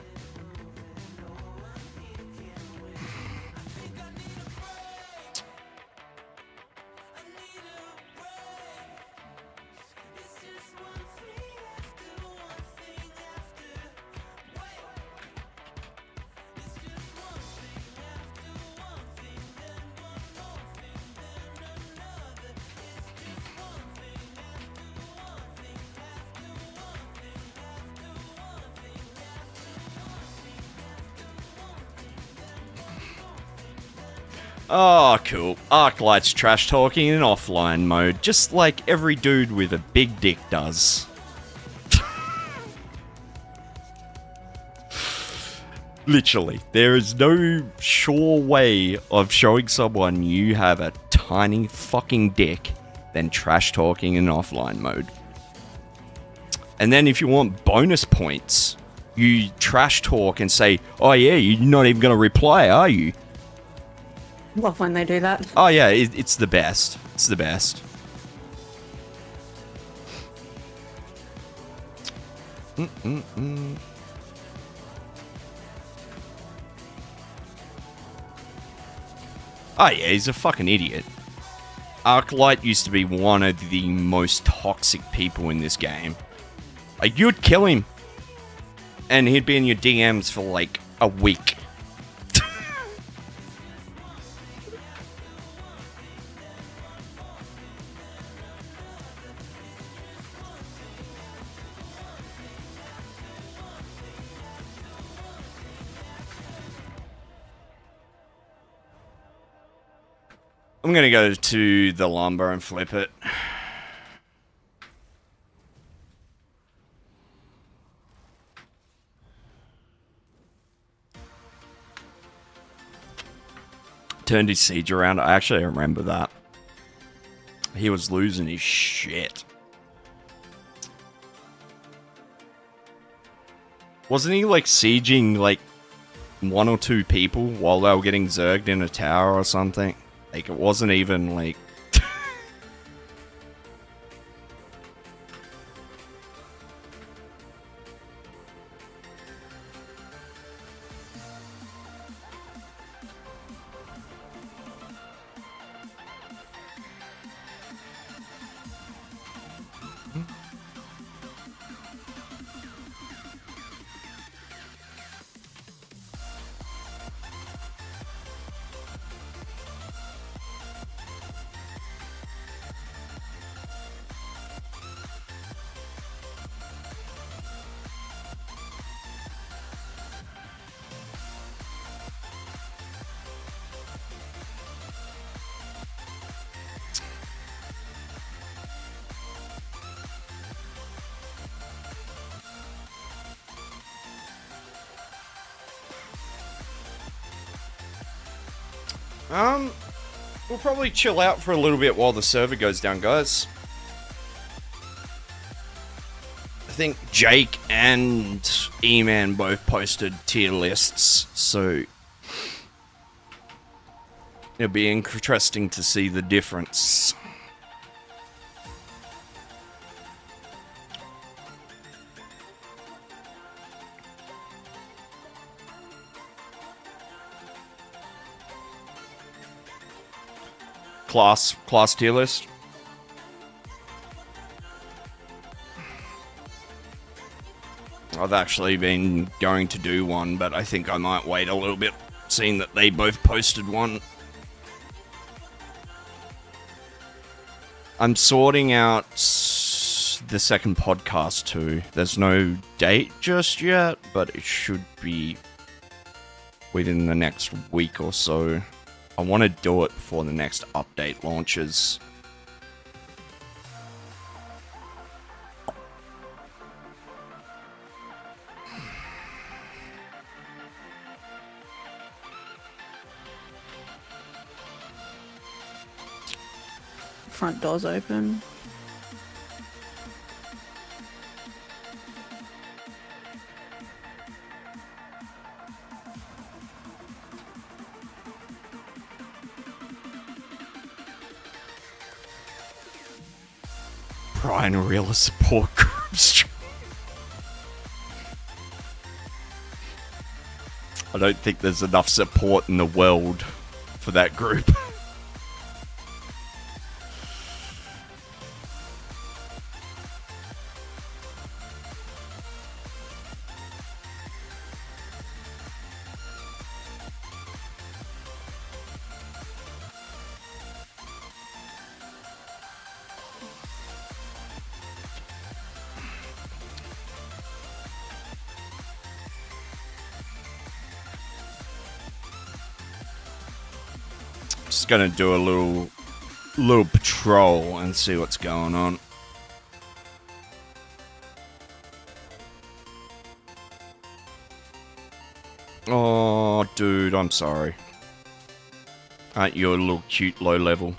Oh, cool. Arclight's trash talking in offline mode, just like every dude with a big dick does. Literally, there is no sure way of showing someone you have a tiny fucking dick than trash talking in offline mode. And then if you want bonus points, you trash talk and say, oh yeah, you're not even going to reply, are you? Love when they do that. Oh yeah, it's the best. It's the best. Oh yeah, he's a fucking idiot. Arclight used to be one of the most toxic people in this game. Like, you'd kill him, and he'd be in your DMs for like a week. I'm gonna go to the lumber and flip it. Turned his siege around. I actually remember that. He was losing his shit. Wasn't he like sieging like 1 or 2 people while they were getting zerged in a tower or something? Like, it wasn't even like... We'll probably chill out for a little bit while the server goes down, guys. I think Jake and E-Man both posted tier lists, so it'll be interesting to see the difference. Class tier list. I've actually been going to do one, but I think I might wait a little bit, seeing that they both posted one. I'm sorting out the second podcast too. There's no date just yet, but it should be within the next week or so. I want to do it before the next update launches. Front door's open. Brian Aurela support groups. I don't think there's enough support in the world for that group. Just gonna do a little patrol and see what's going on. Oh, dude, I'm sorry. Aren't you a little cute low level?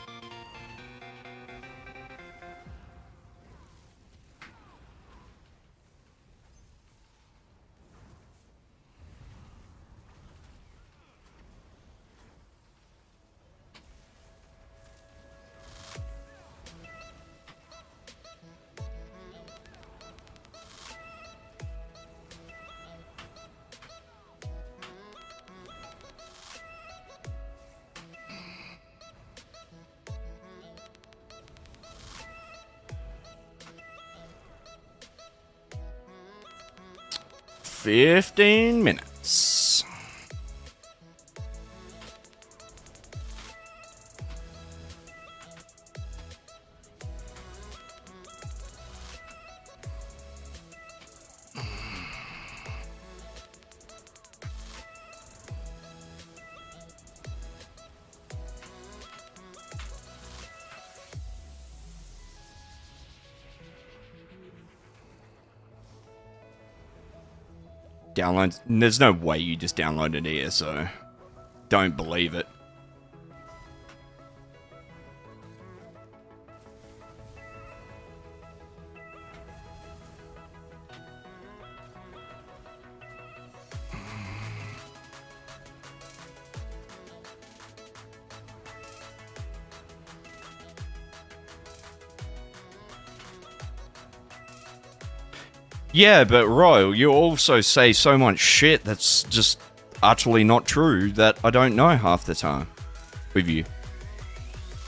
"15 minutes. Downloads. There's no way you just downloaded ESO. Don't believe it. Yeah, but Royal, you also say so much shit that's just utterly not true that I don't know half the time with you.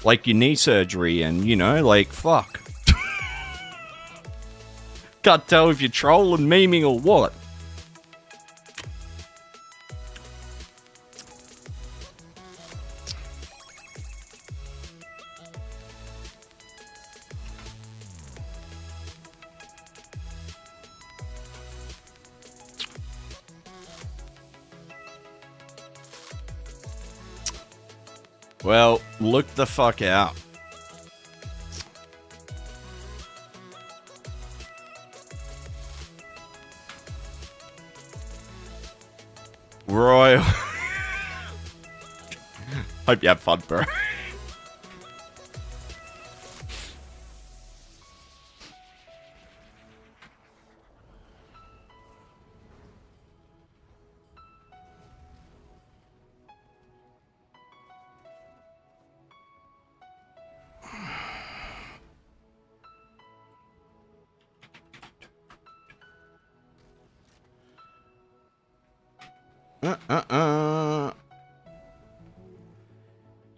Like your knee surgery and, you know, like, fuck. Can't tell if you're trolling, memeing, or what. Well, look the fuck out. Royal. Hope you have fun, bro.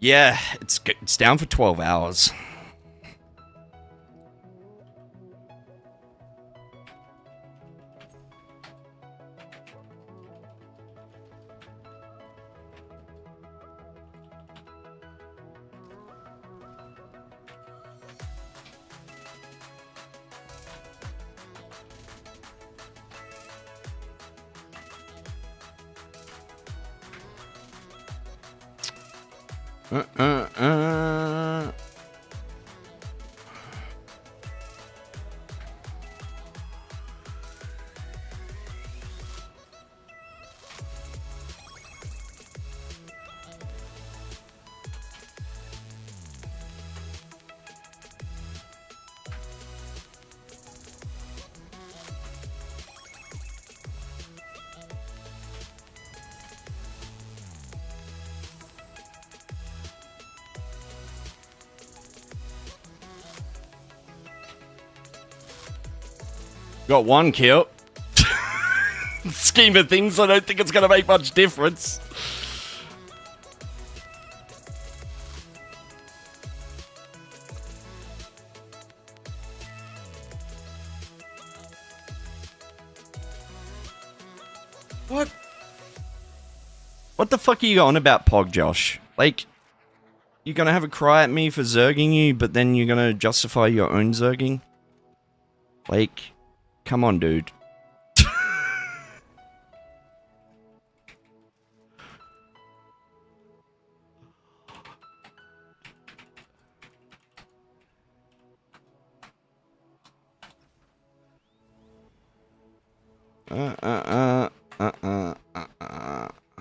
Yeah, it's down for 12 hours. Uh, uh, uh. Got one kill. Scheme of things, I don't think it's going to make much difference. What? What the fuck are you on about, Pog Josh? Like, you're going to have a cry at me for zerging you, but then you're going to justify your own zerging? Like, come on, dude.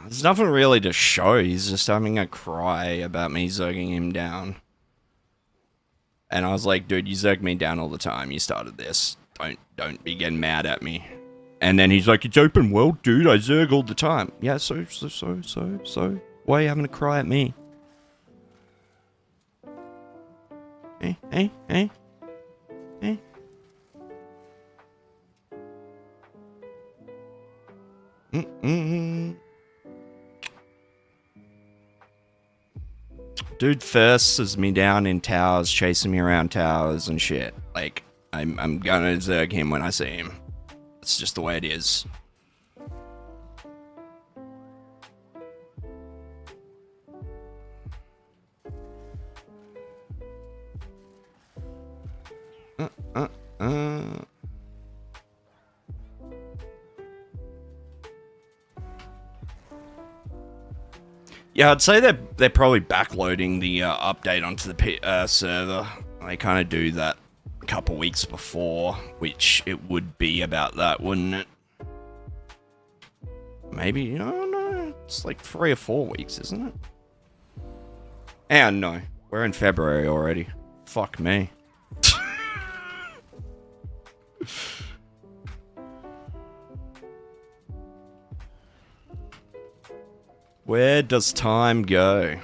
There's nothing really to show. He's just having a cry about me zerging him down. And I was like, dude, you zerg me down all the time. You started this. Don't be getting mad at me. And then he's like, it's open world, dude. I zerg all the time. Yeah, so. Why are you having a cry at me? Hey. Dude firsts me down in towers, chasing me around towers and shit. Like, I'm gonna zerg him when I see him. It's just the way it is. Yeah, I'd say they're probably backloading the update onto the server. They kind of do that a couple weeks before, which it would be about that, wouldn't it? Maybe, I don't know. It's like 3 or 4 weeks, isn't it? And no, we're in February already. Fuck me. Where does time go?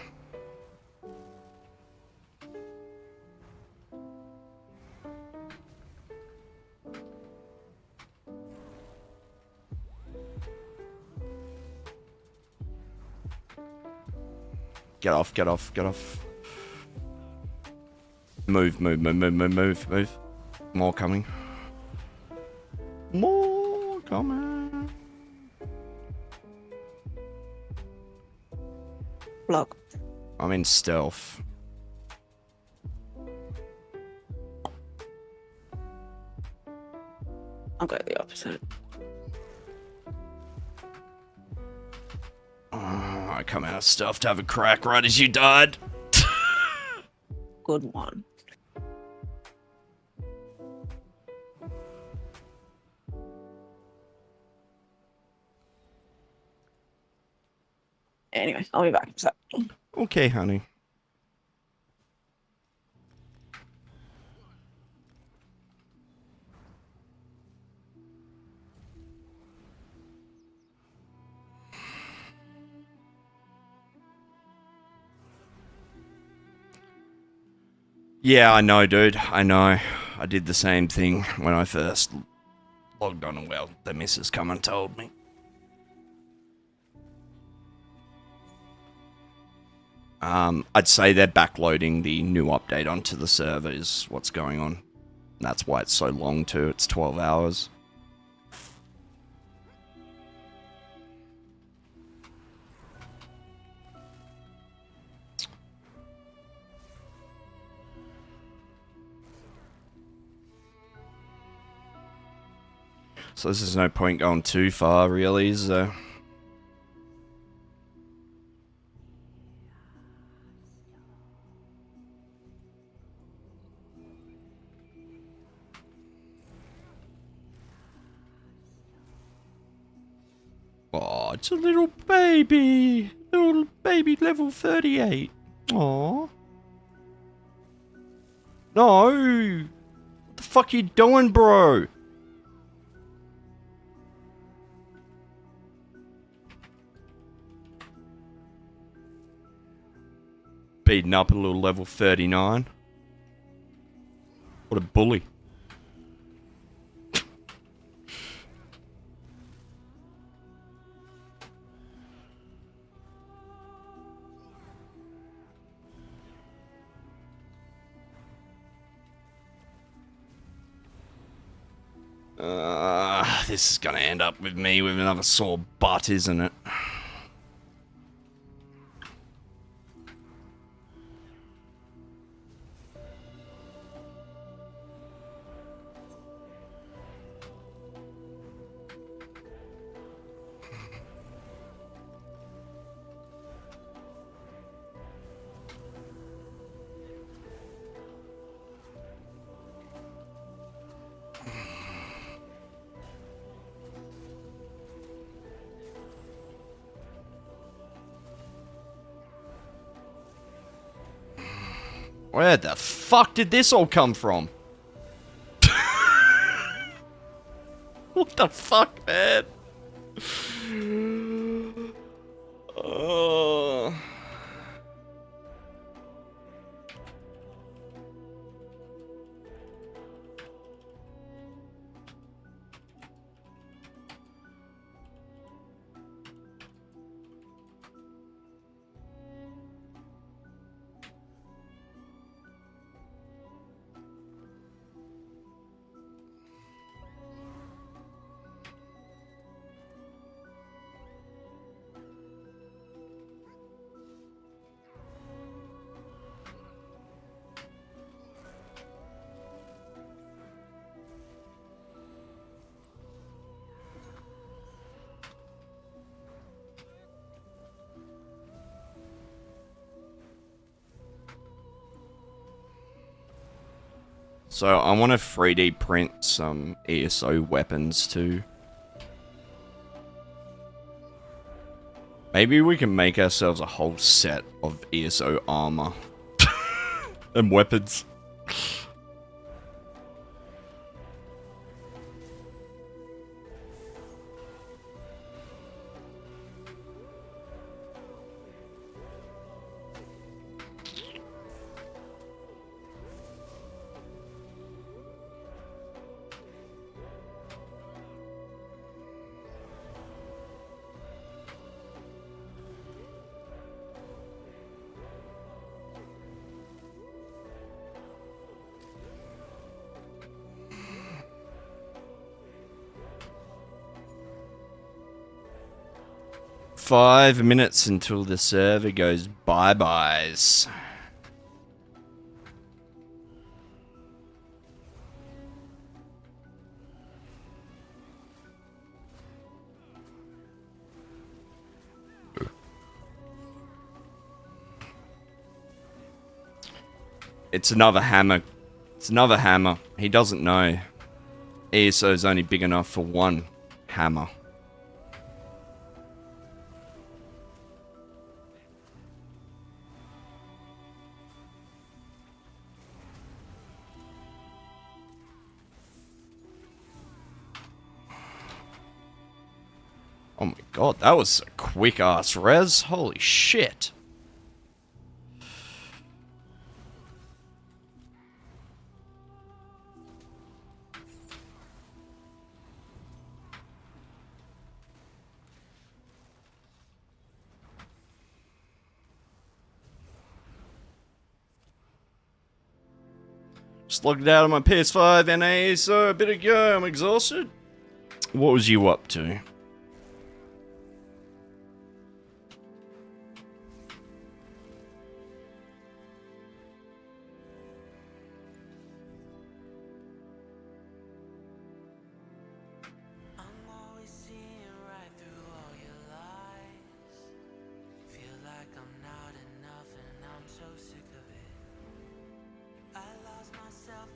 Get off. Move. More coming. Block. I'm in stealth. I'll go the opposite. I come out of stealth to have a crack right as you died. Good one. Anyway, I'll be back in a sec. Okay, honey. Yeah, I know, dude. I know. I did the same thing when I first logged on, and well, the missus come and told me. I'd say they're backloading the new update onto the server is what's going on. That's why it's so long too. It's 12 hours. So there's no point going too far, really, is there? Oh, it's a little baby. Little baby level 38. Aw. No. What the fuck you doing, bro? Beating up a little level 39. What a bully. This is gonna end up with me with another sore butt, isn't it? Where the fuck did this all come from? What the fuck, man? Oh. So I want to 3D print some ESO weapons too. Maybe we can make ourselves a whole set of ESO armor and weapons. Five minutes until the server goes bye-byes. It's another hammer. It's another hammer. He doesn't know. ESO's only big enough for one hammer. Oh my god, that was a quick ass res. Holy shit. Just logged out of my PS5 NA, so a bit ago, I'm exhausted. What was you up to?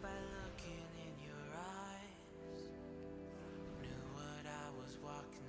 By looking in your eyes, knew what I was walking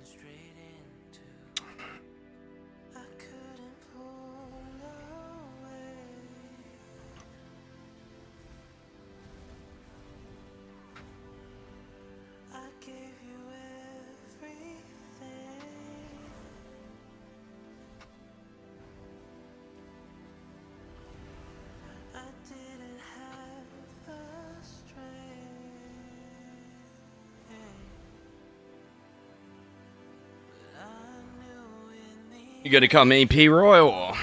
You gonna come EP Royal? Or?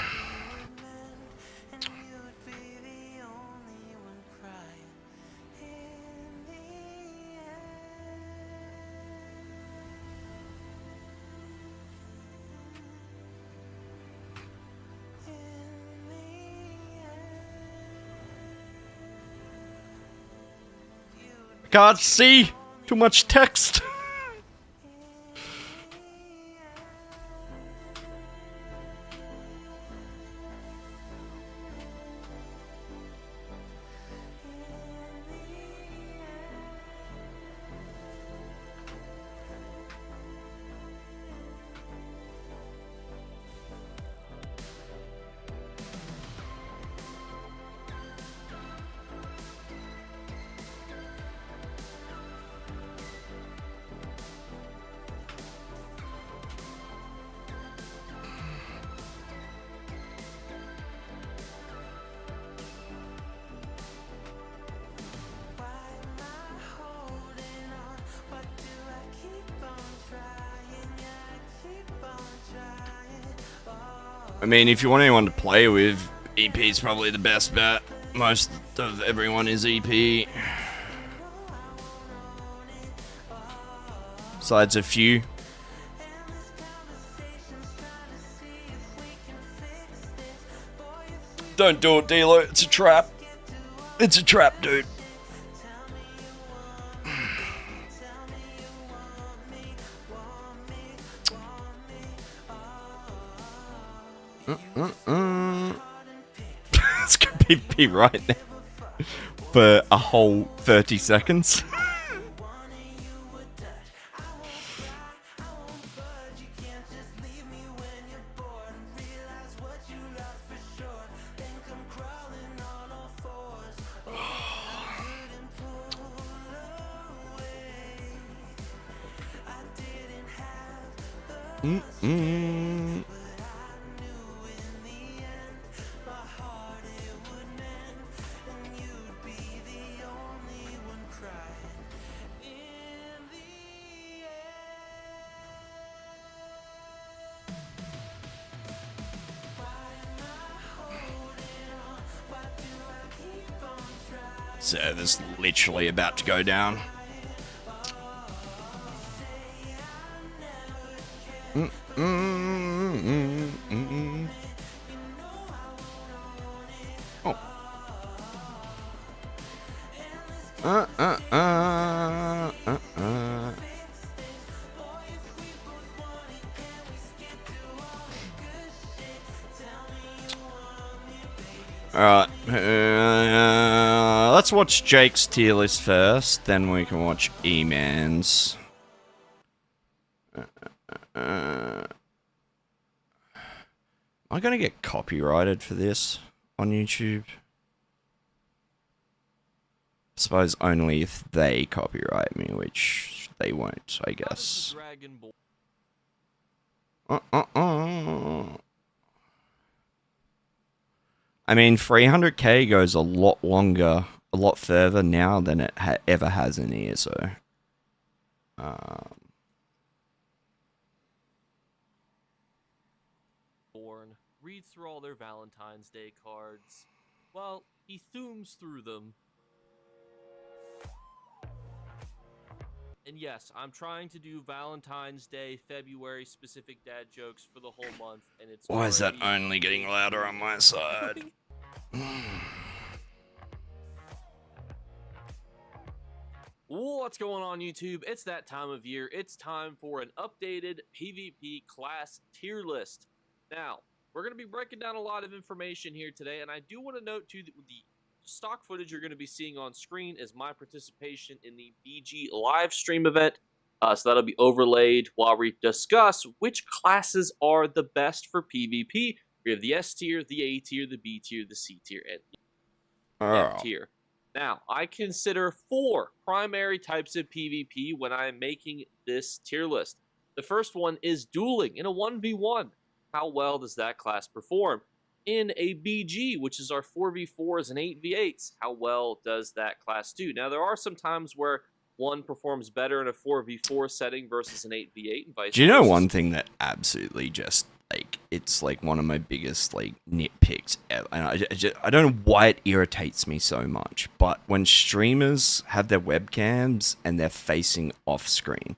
Can't see! Too much text! I mean, if you want anyone to play with, EP is probably the best bet. Most of everyone is EP. Besides a few. Don't do it, dealer. It's a trap. It's a trap, dude. It's gonna be right now for a whole 30 seconds. Server's literally about to go down. Oh. Alright. Let's watch Jake's tier list first, then we can watch E-Man's. Am I gonna get copyrighted for this on YouTube? I suppose only if they copyright me, which they won't, I guess. I mean, 300k goes a lot longer, a lot further now than it ever has in ESO. Reads through all their Valentine's Day cards. Well, he thumbs through them. And yes, I'm trying to do Valentine's Day, February specific dad jokes for the whole month, and it's Why is that already only getting louder on my side? What's going on, YouTube? It's that time of year. It's time for an updated PvP class tier list. Now, we're going to be breaking down a lot of information here today, and I do want to note too that the stock footage you're going to be seeing on screen is my participation in the BG live stream event. So that'll be overlaid while we discuss which classes are the best for PvP. We have the S tier, the A tier, the B tier, the C tier, and the F tier. Now, I consider 4 primary types of PvP when I'm making this tier list. The first one is dueling in a 1v1. How well does that class perform? In a BG, which is our 4v4s and 8v8s, how well does that class do? Now, there are some times where one performs better in a 4v4 setting versus an 8v8 and vice versa. Do you know one thing that absolutely just Like, it's like one of my biggest like nitpicks ever. And I don't know why it irritates me so much, but when streamers have their webcams and they're facing off screen,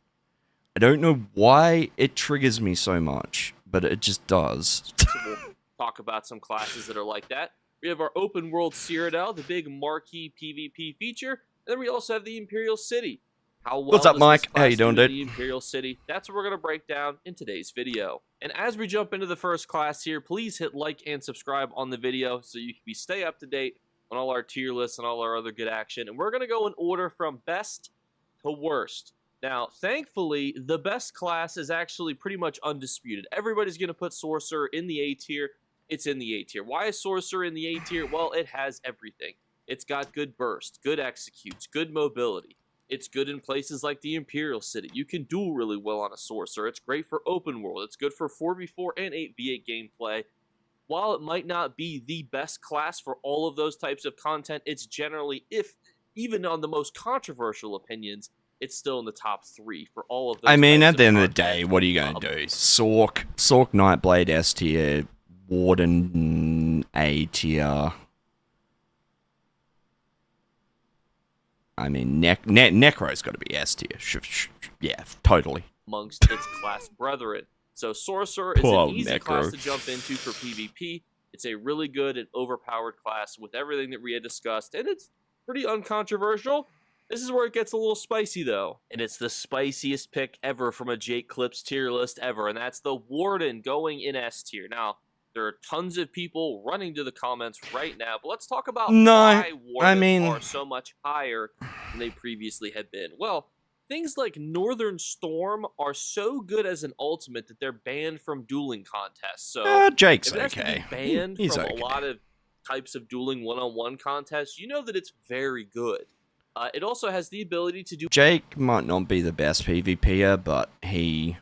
I don't know why it triggers me so much, but it just does. So we'll talk about some classes that are like that. We have our open world Cyrodiil, the big marquee PvP feature, and then we also have the Imperial City. How well What's up, does Mike? this How class you doing, do in dude? the Imperial City? That's what we're going to break down in today's video. And as we jump into the first class here, please hit like and subscribe on the video so you can stay up to date on all our tier lists and all our other good action. And we're going to go in order from best to worst. Now, thankfully, the best class is actually pretty much undisputed. Everybody's going to put Sorcerer in the A tier. It's in the A tier. Why is Sorcerer in the A tier? Well, it has everything. It's got good burst, good executes, good mobility. It's good in places like the Imperial City. You can duel really well on a Sorcerer. It's great for open world. It's good for 4v4 and 8v8 gameplay. While it might not be the best class for all of those types of content, it's generally, if even on the most controversial opinions, it's still in the top 3 for all of those. I mean, types at the end of the content. day, what are you going to do? Sorc Nightblade S tier, Warden A tier. I mean, Necro's got to be S tier. Yeah, totally. Amongst its class brethren. So Sorcerer is Poor an easy Necro. class to jump into for PvP. It's a really good and overpowered class with everything that we had discussed, and it's pretty uncontroversial. This is where it gets a little spicy, though. And it's the spiciest pick ever from a Jake Clips tier list ever, and that's the Warden going in S tier. Now, there are tons of people running to the comments right now, but let's talk about why Wardens are so much higher than they previously had been. Well, things like Northern Storm are so good as an ultimate that they're banned from dueling contests. So Jake's if it has to okay. be banned He's from okay. a lot of types of dueling one-on-one contests, you know that it's very good. It also has the ability to do Jake might not be the best PvPer, but he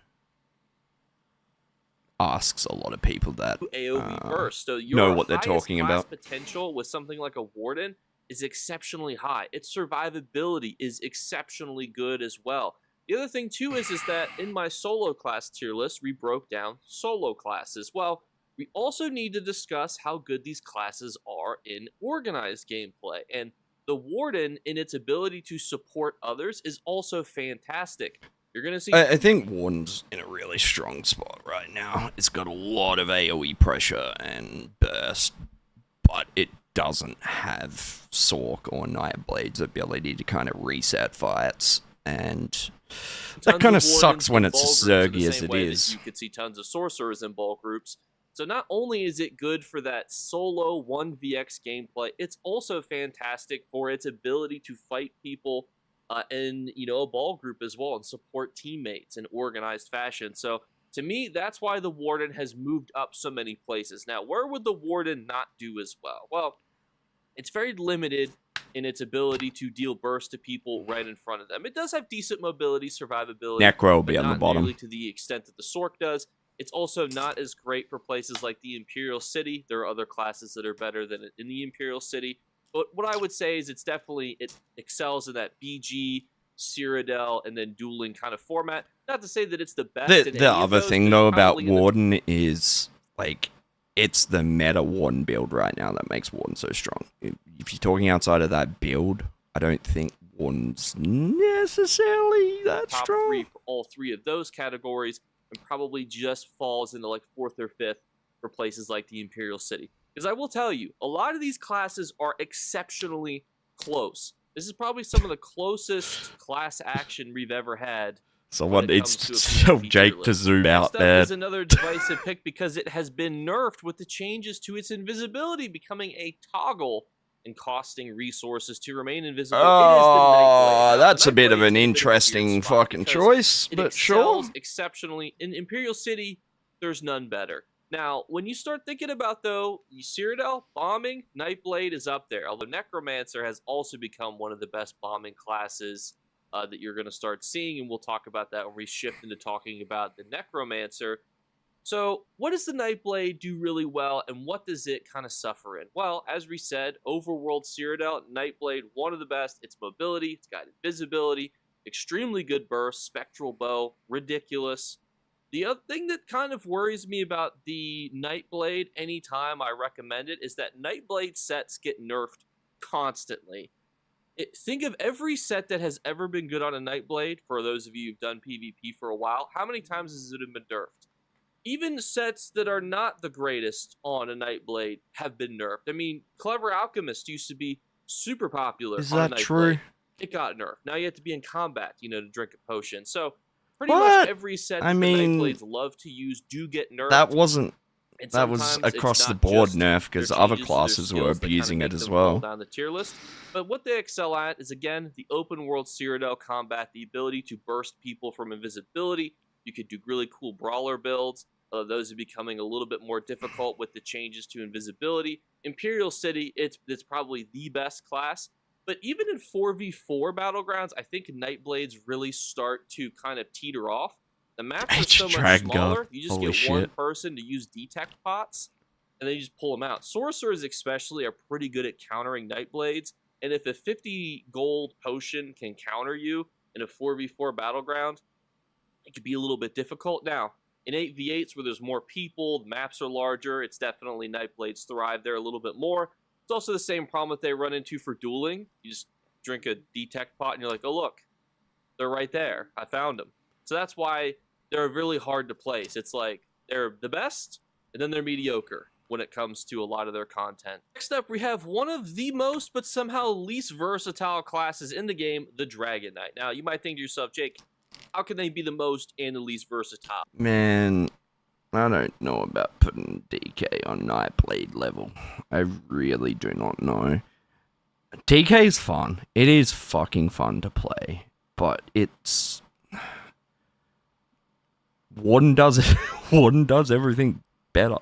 asks a lot of people that AoE burst. So your know what they're highest talking class about. potential with something like a Warden is exceptionally high. Its survivability is exceptionally good as well. The other thing too is that in my solo class tier list, we broke down solo classes. Well, we also need to discuss how good these classes are in organized gameplay. And the Warden, in its ability to support others, is also fantastic. You're going to see... I think Warden's in a really strong spot right now. It's got a lot of AoE pressure and burst, but it doesn't have Sorc or Nightblade's ability to kind of reset fights, and that kind of sucks when it's as zergy as it is. You could see tons of Sorcerers in ball groups. So not only is it good for that solo 1vx gameplay, it's also fantastic for its ability to fight people in a ball group as well and support teammates in organized fashion. So to me, that's why the Warden has moved up so many places. Now, where would the Warden not do as well? Well, it's very limited in its ability to deal burst to people right in front of them. It does have decent mobility, survivability. Necro will be but on the not bottom. nearly to the extent that the Sorc does. It's also not as great for places like the Imperial City. There are other classes that are better than it in the Imperial City. But what I would say is it excels in that BG, Cyrodiil, and then dueling kind of format. Not to say that it's the best in any The of other those, thing, but though, it's about probably in the Warden is, like, it's the meta Warden build right now that makes Warden so strong. If you're talking outside of that build, I don't think Warden's necessarily that top strong. 3 for all 3 of those categories, and probably just falls into like 4th or 5th for places like the Imperial City. Because I will tell you, a lot of these classes are exceptionally close. This is probably some of the closest class action we've ever had. Someone when it needs comes to to a tell PvP Jake tier to list. zoom out Next up there. is another divisive pick because it has been nerfed with the changes to its invisibility becoming a toggle and costing resources to remain invisible. It is the Nightblade. Now, That's the a bit of Nightblade's an in a bit of a weird interesting spot fucking because choice, it but sure. excels exceptionally. In Imperial City, there's none better. Now, when you start thinking about, though, Cyrodiil, bombing, Nightblade is up there. Although Necromancer has also become one of the best bombing classes that you're going to start seeing, and we'll talk about that when we shift into talking about the Necromancer. So, what does the Nightblade do really well, and what does it kind of suffer in? Well, as we said, Overworld Cyrodiil, Nightblade, one of the best. Its mobility, it's got invisibility, extremely good burst, spectral bow, ridiculous. The other thing that kind of worries me about the Nightblade anytime I recommend it is that Nightblade sets get nerfed constantly. Think of every set that has ever been good on a Nightblade, for those of you who've done PvP for a while, how many times has it been nerfed? Even sets that are not the greatest on a Nightblade have been nerfed. I mean, Clever Alchemist used to be super popular Is on a that Nightblade. true? It got nerfed. Now you have to be in combat, to drink a potion. So pretty What? much every set I that mean, the Nightblades love to use do get nerfed. That wasn't. And That was sometimes it's across the not board just nerf their because other changes to their classes were skills that kinda abusing make it as them fall well. down the tier list. But what they excel at is, again, the open world Cyrodiil combat, the ability to burst people from invisibility. You could do really cool brawler builds. Those are becoming a little bit more difficult with the changes to invisibility. Imperial City, it's probably the best class. But even in 4v4 Battlegrounds, I think Nightblades really start to kind of teeter off. The maps are so much smaller. You just Holy get one shit. person to use detect pots, and then you just pull them out. Sorcerers especially are pretty good at countering Nightblades, and if a 50 gold potion can counter you in a 4v4 Battleground, it could be a little bit difficult. Now, in 8v8s where there's more people, the maps are larger, it's definitely Nightblades thrive there a little bit more. It's also the same problem that they run into for dueling. You just drink a detect pot and you're like, oh look, they're right there. I found them. So that's why they're really hard to place. It's like they're the best, and then they're mediocre when it comes to a lot of their content. Next up, we have one of the most, but somehow least versatile classes in the game, the Dragon Knight. Now, you might think to yourself, Jake, how can they be the most and the least versatile? Man, I don't know about putting DK on Nightblade level. I really do not know. DK is fun. It is fucking fun to play, but it's Warden does it. Warden does everything better,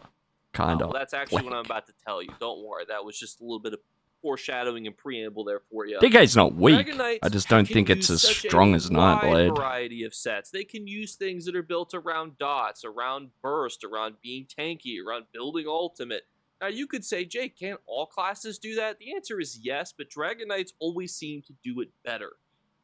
kind of. Well, that's actually what I'm about to tell you. Don't worry, that was just a little bit of foreshadowing and preamble there for you. DK's not weak. Dragon Knights I just don't can think it's use as such a strong as wide Nightblade. variety of sets. They can use things that are built around dots, around burst, around being tanky, around building ultimate. Now, you could say, Jake, can't all classes do that? The answer is yes, but Dragon Knights always seem to do it better.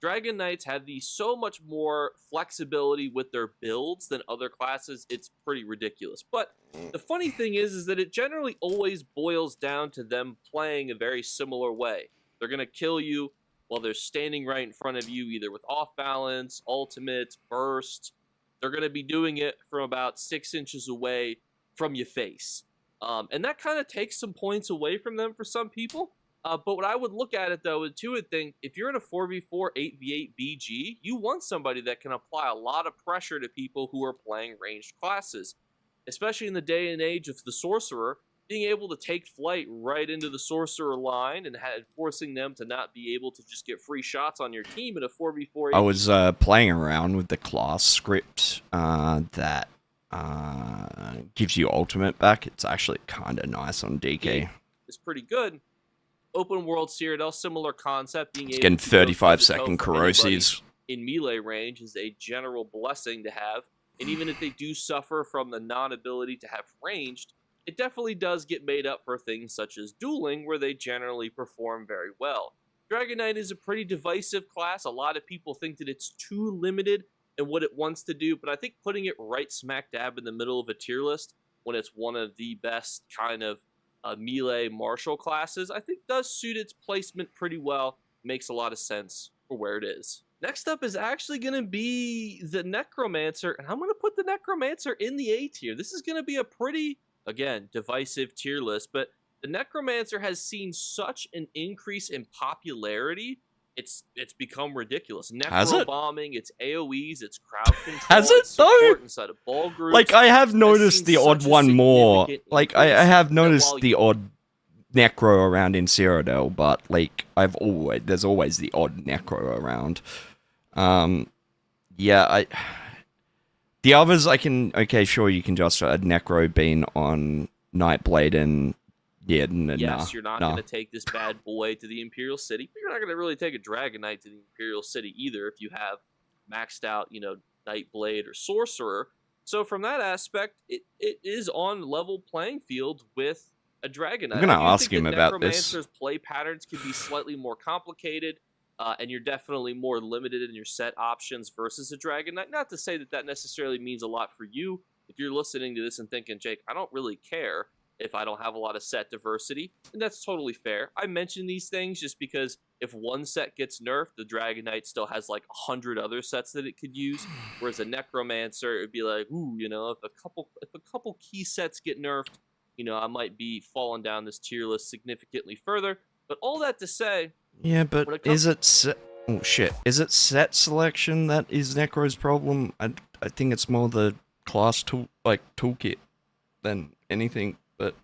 Dragon Knights have so much more flexibility with their builds than other classes, it's pretty ridiculous. But the funny thing is that it generally always boils down to them playing a very similar way. They're going to kill you while they're standing right in front of you, either with off balance, ultimates, burst. They're going to be doing it from about 6 inches away from your face. And that kind of takes some points away from them for some people. But what I would look at it, though, is would think, if you're in a 4v4, 8v8 BG, you want somebody that can apply a lot of pressure to people who are playing ranged classes. Especially in the day and age of the Sorcerer, being able to take flight right into the Sorcerer line and forcing them to not be able to just get free shots on your team in a 4v4. I was playing around with the class script that gives you ultimate back. It's actually kind of nice on DK. It's pretty good. Open world Cyrodiil, similar concept. Being able Getting to go 35-second toe-to-toe for anybody corrosives. in melee range is a general blessing to have. And even if they do suffer from the non-ability to have ranged, it definitely does get made up for things such as dueling, where they generally perform very well. Dragon Knight is a pretty divisive class. A lot of people think that it's too limited in what it wants to do, but I think putting it right smack dab in the middle of a tier list, when it's one of the best kind of melee martial classes, I think does suit its placement pretty well. Makes a lot of sense for where it is. Next up is actually going to be the Necromancer, and I'm going to put the Necromancer in the A tier. This is going to be a pretty, again, divisive tier list, but the Necromancer has seen such an increase in popularity, it's become ridiculous. Necro bombing, it's AoEs, it's crowd control. Has it, it's support though? inside of ball groups. Like, I have noticed the odd one more. Like, I have noticed the odd Necro around in Cyrodiil, but, like, there's always the odd Necro around. Yeah, the others I can, okay, sure, you can just a Necro bean on Nightblade and, yeah, yes, you're not going to take this bad boy to the Imperial City, but you're not going to really take a Dragon Knight to the Imperial City either if you have maxed out, Nightblade or Sorcerer. So from that aspect, it is on level playing field with a Dragon Knight. I'm going to ask him about this. Necromancer's play patterns can be slightly more complicated. and you're definitely more limited in your set options versus a Dragon Knight. Not to say that that necessarily means a lot for you. If you're listening to this and thinking, Jake, I don't really care if I don't have a lot of set diversity, and that's totally fair. I mention these things just because if one set gets nerfed, the Dragon Knight still has like 100 other sets that it could use, whereas a Necromancer, it'd be like, ooh, you know, if a couple key sets get nerfed, you know, I might be falling down this tier list significantly further. But all that to say, Yeah, but when it comes- is it set? Oh shit! Is it set selection that is Necro's problem? I think it's more the class toolkit than anything. But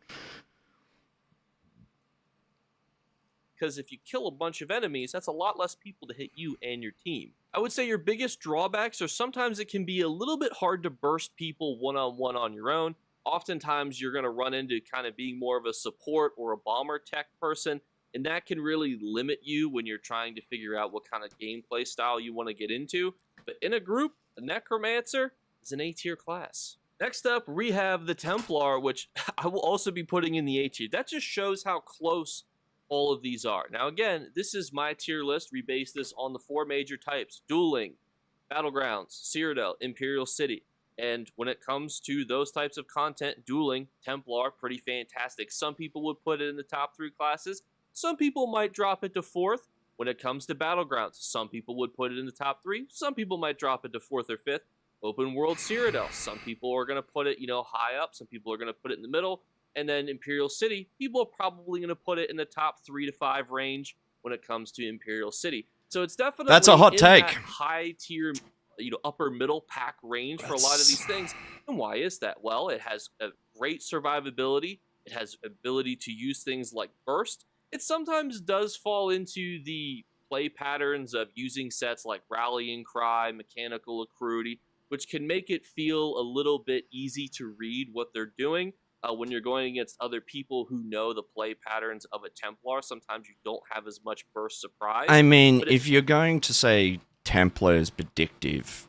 because if you kill a bunch of enemies, that's a lot less people to hit you and your team. I would say your biggest drawbacks are sometimes it can be a little bit hard to burst people one-on-one on your own. Oftentimes you're going to run into kind of being more of a support or a bomber tech person, and that can really limit you when you're trying to figure out what kind of gameplay style you want to get into. But in a group, a Necromancer is an A-tier class. Next up, we have the Templar, which I will also be putting in the A tier. That just shows how close all of these are. Now again, this is my tier list. We base this on the 4 major types: dueling, battlegrounds, Cyrodiil, Imperial City. And when it comes to those types of content, dueling, Templar, pretty fantastic. Some people would put it in the top 3 classes. Some people might drop it to 4th. When it comes to battlegrounds, some people would put it in the top 3. Some people might drop it to 4th or 5th. Open world Cyrodiil, some people are going to put it, you know, high up. Some people are going to put it in the middle. And then Imperial City, people are probably going to put it in the top 3 to 5 range when it comes to Imperial City. So it's definitely That's a hot in take. that high tier, you know, upper middle pack range for a lot of these things. And why is that? Well, it has a great survivability. It has ability to use things like burst. It sometimes does fall into the play patterns of using sets like Rallying Cry, Mechanical Accruity, which can make it feel a little bit easy to read what they're doing. When you're going against other people who know the play patterns of a Templar, sometimes you don't have as much burst surprise. I mean, But if you're going to say Templar is predictive,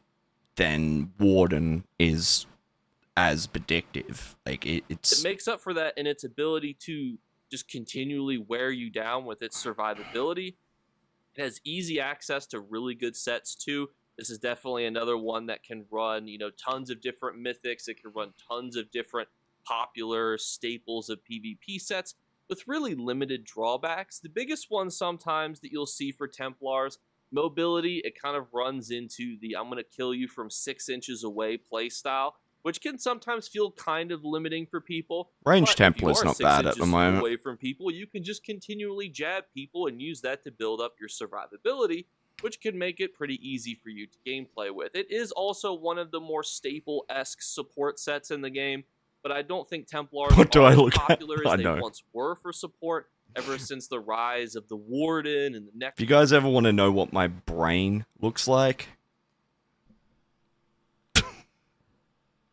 then Warden is as predictive. Like it it's makes up for that in its ability to just continually wear you down with its survivability. It has easy access to really good sets too. This is definitely another one that can run, you know, tons of different mythics. It can run tons of different popular staples of PvP sets with really limited drawbacks. The biggest one sometimes that you'll see for Templars, mobility. It kind of runs into the I'm going to kill you from 6 inches away play style, which can sometimes feel kind of limiting for people. range But if Templar you is are not 6 bad at the inches moment. away from people, you can just continually jab people and use that to build up your survivability, which can make it pretty easy for you to gameplay with. It is also one of the more staple-esque support sets in the game, but I don't think Templars What do are I as look at? popular I as they know. once were for support ever since the rise of the Warden and the If you guys ever want to know what my brain looks like,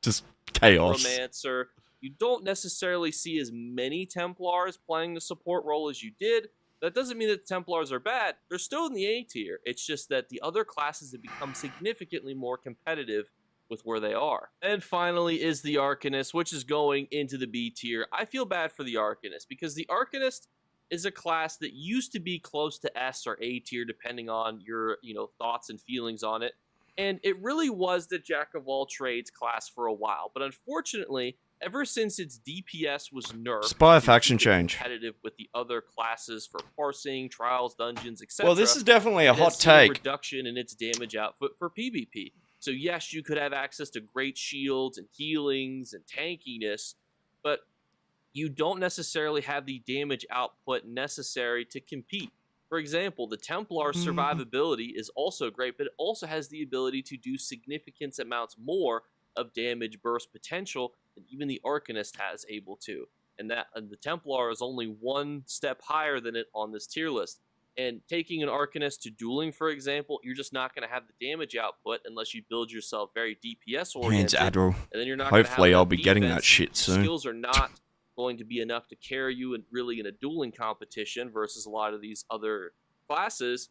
just chaos. Necromancer. You don't necessarily see as many Templars playing the support role as you did. That doesn't mean that the Templars are bad. They're still in the A tier. It's just that the other classes have become significantly more competitive with where they are. And finally is the Arcanist, which is going into the B tier. I feel bad for the Arcanist because the Arcanist is a class that used to be close to S or A tier depending on your, you know, thoughts and feelings on it. And it really was the jack of all trades class for a while. But unfortunately, ever since its DPS was nerfed, Spy to faction keep it change. competitive with the other classes for parsing, trials, dungeons, etc. Well, this is definitely a it has hot seen a take. reduction in its damage output for PvP. So yes, you could have access to great shields and healings and tankiness, but you don't necessarily have the damage output necessary to compete. For example, the Templar survivability is also great, but it also has the ability to do significant amounts more of damage burst potential than even the Arcanist has able to. And the Templar is only one step higher than it on this tier list. And taking an Arcanist to dueling, for example, you're just not going to have the damage output unless you build yourself very DPS Hands oriented. Adderall. And then you're not gonna Hopefully have I'll enough be getting that defense. shit Your soon. skills are not going to be enough to carry you really in a dueling competition versus a lot of these other classes.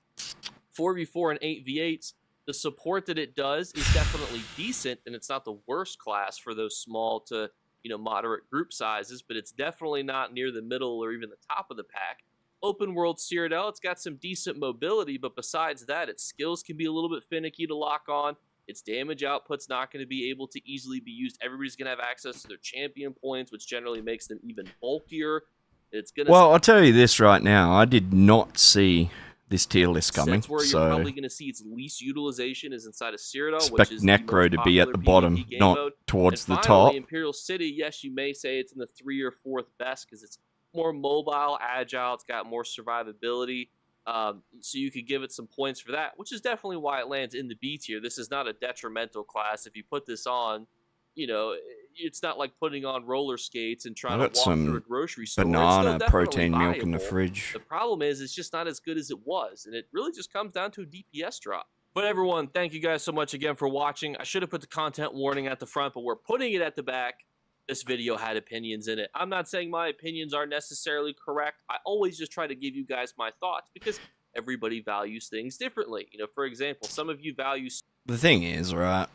4v4 and 8v8s, the support that it does is definitely decent, and it's not the worst class for those small to, you know, moderate group sizes, but it's definitely not near the middle or even the top of the pack. Open world Cyrodiil, it's got some decent mobility, but besides that, its skills can be a little bit finicky to lock on. Its damage output's not going to be able to easily be used. Everybody's going to have access to their champion points, which generally makes them even bulkier. It's going to Well, I'll tell you this right now. I did not see this tier list coming, That's where you're so probably going to see its least utilization is inside of Cyrodiil, expect which is the Necro most to be at popular the bottom, PvP game not mode. towards And the finally, top. Imperial City, yes, you may say it's in the 3rd or 4th best because it's more mobile, agile, it's got more survivability. So you could give it some points for that, which is definitely why it lands in the B tier. This is not a detrimental class. If you put this on, you know, it's not like putting on roller skates and trying to got walk some through a grocery store. It's banana still definitely protein milk in the viable. fridge. The problem is it's just not as good as it was, and it really just comes down to a DPS drop. But everyone, thank you guys so much again for watching. I should have put the content warning at the front, but we're putting it at the back. This video had opinions in it. I'm not saying my opinions are necessarily correct. I always just try to give you guys my thoughts because everybody values things differently. You know, for example, some of you value... The thing is, right,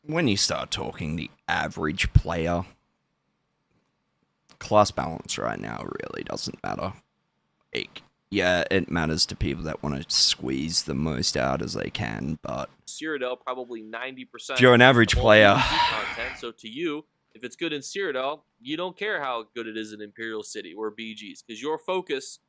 when you start talking the average player, class balance right now really doesn't matter. Yeah, it matters to people that want to squeeze the most out as they can, but Cyrodiil probably 90%. if you're an average of all player, PvP content. So to you, if it's good in Cyrodiil, you don't care how good it is in Imperial City or BGs because your focus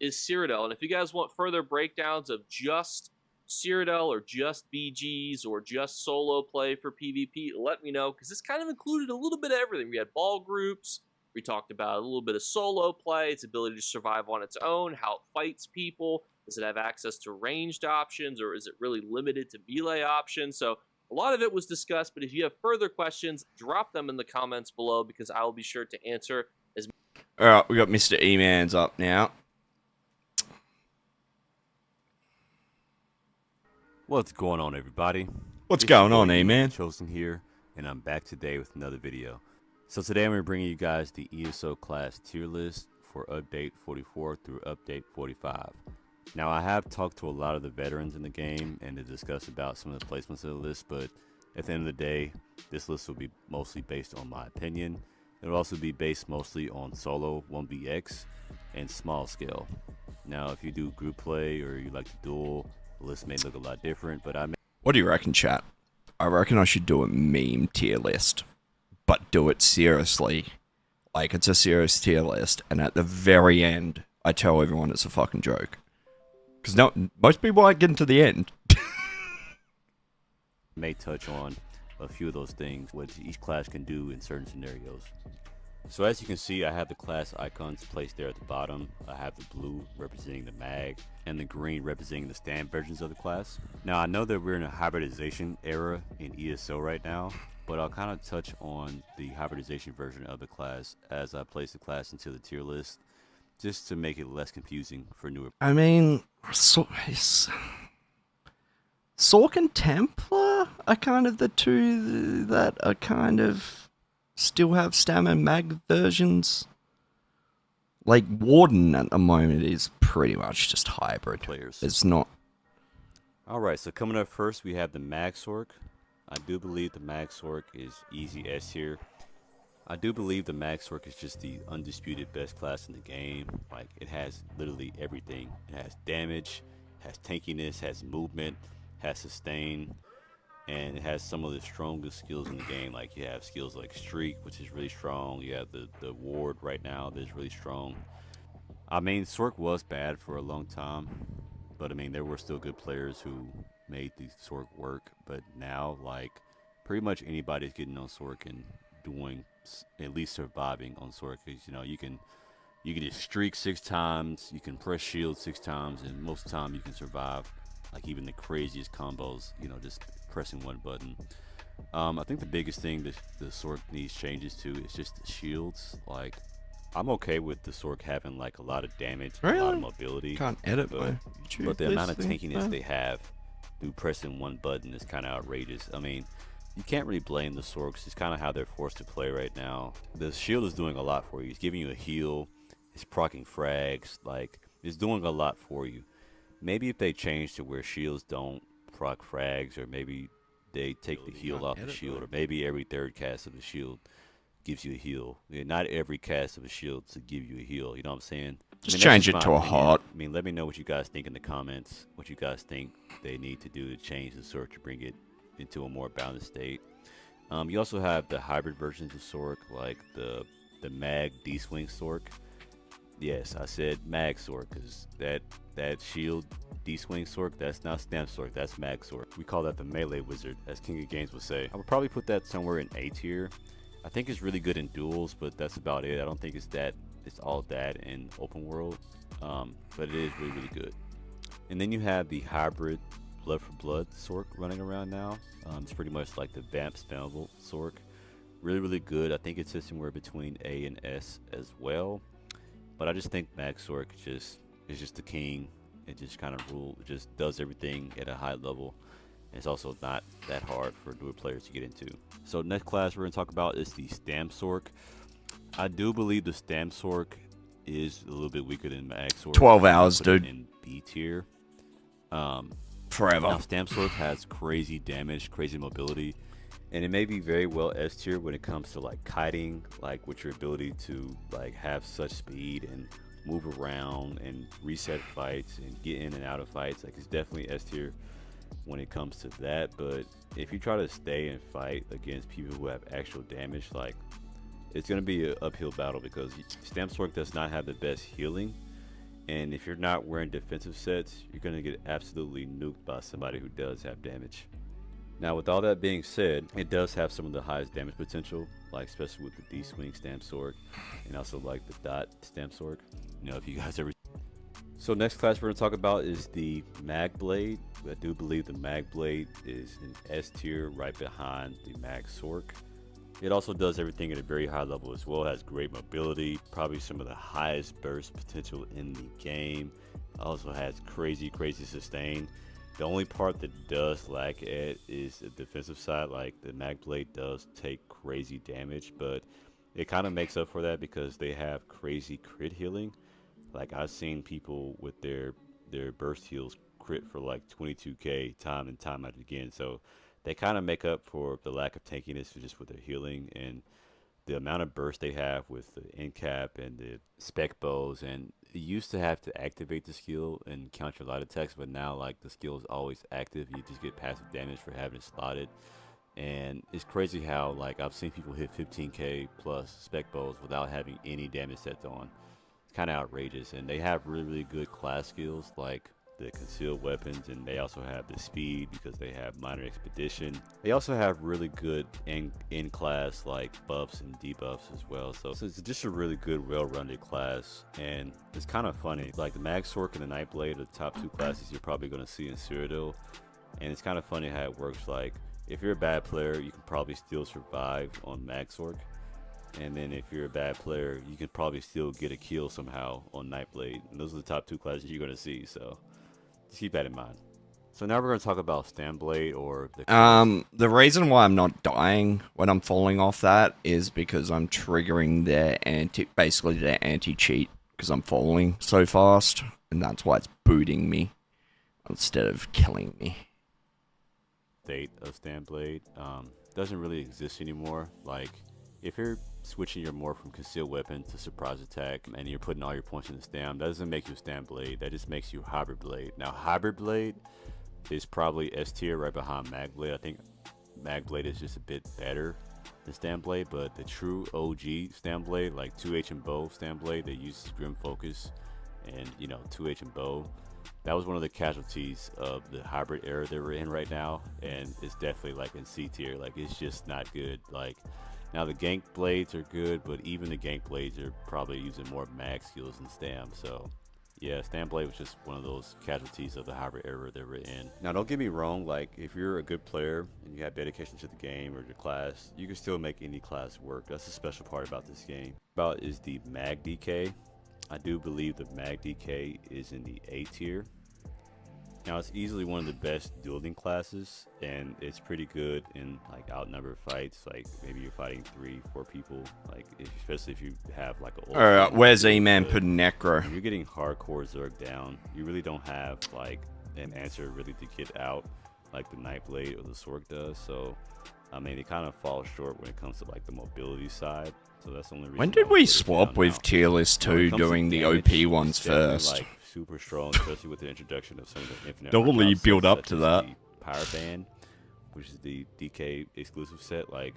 is Cyrodiil. And if you guys want further breakdowns of just Cyrodiil or just BGs or just solo play for PvP, let me know because this kind of included a little bit of everything. We had ball groups. We talked about a little bit of solo play, its ability to survive on its own, how it fights people. Does it have access to ranged options, or is it really limited to melee options? So a lot of it was discussed, but if you have further questions, drop them in the comments below because I will be sure to answer as... Alright, we got Mr. E-Man's up now. What's going on, everybody? What's It's your going on, boy, E-Man? Chosen here, and I'm back today with another video. So today I'm going to bring you guys the ESO class tier list for update 44 through update 45. Now I have talked to a lot of the veterans in the game and to discuss about some of the placements of the list, but at the end of the day, this list will be mostly based on my opinion. It will also be based mostly on solo 1vx and small scale. Now if you do group play or you like to duel, the list may look a lot different, but What do you reckon, chat? I reckon I should do a meme tier list, but do it seriously. Like, it's a serious tier list, and at the very end, I tell everyone it's a fucking joke. Because no, most people won't get into the end. may touch on a few of those things, what each class can do in certain scenarios. So as you can see, I have the class icons placed there at the bottom. I have the blue representing the mag and the green representing the stand versions of the class. Now I know that we're in a hybridization era in ESO right now, but I'll kind of touch on the hybridization version of the class as I place the class into the tier list, just to make it less confusing for newer. I mean, Sork and Templar are kind of the two that are kind of still have stam and mag versions. Like, Warden at the moment is pretty much just hybrid. Players. It's not... Alright, so coming up first, we have the Mag Sork. I do believe the Mag Sork is easy S tier. I do believe the Mag Sork is just the undisputed best class in the game. Like, it has literally everything. It has damage, has tankiness, has movement, has sustain, and it has some of the strongest skills in the game. Like, you have skills like Streak, which is really strong. You have the Ward right now that is really strong. I mean, Sork was bad for a long time, but I mean, there were still good players who made the Sork work. But now, like, pretty much anybody's getting on Sork and doing, at least surviving on Sork. Because, you know, you can just streak 6 times, you can press shield 6 times, and most of the time you can survive, like, even the craziest combos, you know, just pressing one button. I think the biggest thing that the Sork needs changes to is just the shields. Like, I'm okay with the Sork having like a lot of damage, a lot of mobility. Can't edit but, my YouTube. but the amount of thing, tankiness though. they have through pressing one button is kind of outrageous. I mean, you can't really blame the Sorks. It's kind of how they're forced to play right now. The shield is doing a lot for you. It's giving you a heal. It's proccing frags. Like, it's doing a lot for you. Maybe if they change to where shields don't proc frags, or maybe they take the heal off the shield, or maybe every third cast of the shield gives you a heal. Yeah, not every cast of a shield to give you a heal, you know what I'm saying? Just that's change just it my to a opinion. hot. I mean, let me know what you guys think in the comments. What you guys think they need to do to change the Sork to bring it into a more balanced state. You also have the hybrid versions of Sork, like the Mag D-Swing Sork. Yes, I said Mag Sork because that shield D-Swing Sork, that's not Stamp Sork, that's Mag Sork. We call that the melee wizard, as King of Games would say. I would probably put that somewhere in A tier. I think it's really good in duels, but that's about it. I don't think it's all that in open world, but it is really, really good. And then you have the hybrid Blood for Blood Sork running around now. It's pretty much like the Vamp spammable Sork. Really, really good. I think it sits somewhere between A and S as well. But I just think Mag Sork is just the king. It just kind of it just does everything at a high level. It's also not that hard for newer players to get into. So next class we're going to talk about is the Stam Sork. I do believe the Stam Sork is a little bit weaker than Mag Sork. 12 hours, Put it dude. in B tier. Forever. Now Stam Sork has crazy damage, crazy mobility, and it may be very well S tier when it comes to like kiting, like with your ability to like have such speed and move around and reset fights and get in and out of fights. Like it's definitely S tier when it comes to that. But if you try to stay and fight against people who have actual damage, like it's going to be an uphill battle because Stam Sork does not have the best healing. And if you're not wearing defensive sets, you're going to get absolutely nuked by somebody who does have damage. Now, with all that being said, it does have some of the highest damage potential, like especially with the D-Swing Stamp Sork and also like the Dot Stamp Sork. You know, if you guys ever... So next class we're going to talk about is the Mag Blade. I do believe the Mag Blade is an S tier right behind the Mag Sork. It also does everything at a very high level as well. It has great mobility, probably some of the highest burst potential in the game. Also has crazy sustain. The only part that does lack it is the defensive side. Like the Mag Blade does take crazy damage, but it kind of makes up for that because they have crazy crit healing. Like I've seen people with their burst heals crit for like 22k time and time out again. So they kind of make up for the lack of tankiness just with their healing and the amount of burst they have with the end cap and the spec bows. And you used to have to activate the skill and counter light attacks, but now like the skill is always active. You just get passive damage for having it slotted. And it's crazy how like I've seen people hit 15k plus spec bows without having any damage sets on. It's kind of outrageous. And they have really good class skills like the concealed weapons, and they also have the speed because they have minor expedition. They also have really good in class like buffs and debuffs as well. So it's just a really good, well-rounded class, and it's kind of funny. Like the Mag Sork and the Nightblade are the top two classes you're probably going to see in Cyrodiil, and it's kind of funny how it works. Like if you're a bad player, you can probably still survive on Mag Sork. And then if you're a bad player, you can probably still get a kill somehow on Nightblade. And those are the top two classes you're going to see. So just keep that in mind. So now we're going to talk about Stam Blade or the reason why I'm not dying when I'm falling off that is because I'm triggering their basically their anti-cheat because I'm falling so fast, and that's why it's booting me instead of killing me. State of Stam Blade doesn't really exist anymore. Like if you're switching your morph from concealed weapon to surprise attack and you're putting all your points in the stam, that doesn't make you Stam Blade, that just makes you Hybrid Blade. Now Hybrid Blade is probably S tier right behind Mag Blade. I think Mag Blade is just a bit better than Stam Blade, but the true OG Stam Blade, like 2H and bow Stam Blade that uses Grim Focus and 2H and bow, that was one of the casualties of the hybrid era that we're in right now, and it's definitely like in C tier. Like it's just not good. Like now the gank blades are good, but even the gank blades are probably using more mag skills than Stam. So yeah, Stam Blade was just one of those casualties of the hybrid era that we're in. Now don't get me wrong, like if you're a good player and you have dedication to the game or your class, you can still make any class work. That's the special part about this game. About is the Mag DK. I do believe the Mag DK is in the A tier. Now it's easily one of the best dueling classes, and it's pretty good in like outnumbered fights. Like maybe you're fighting 3-4 people, like especially if you have like a. Alright, where's E-Man putting Necro? When you're getting hardcore Zerg down, you really don't have like an answer really to get out like the Nightblade or the Sork does. So I mean, it kind of falls short when it comes to like the mobility side. So that's the only reason. When why did I we put it swap down with now. tier list When it 2 comes to doing the damage, OP it's ones definitely, first? like, super strong, especially with the introduction of some of the infinite. Don't really workout build sets, up such to as that. The Power Band, which is the DK exclusive set. Like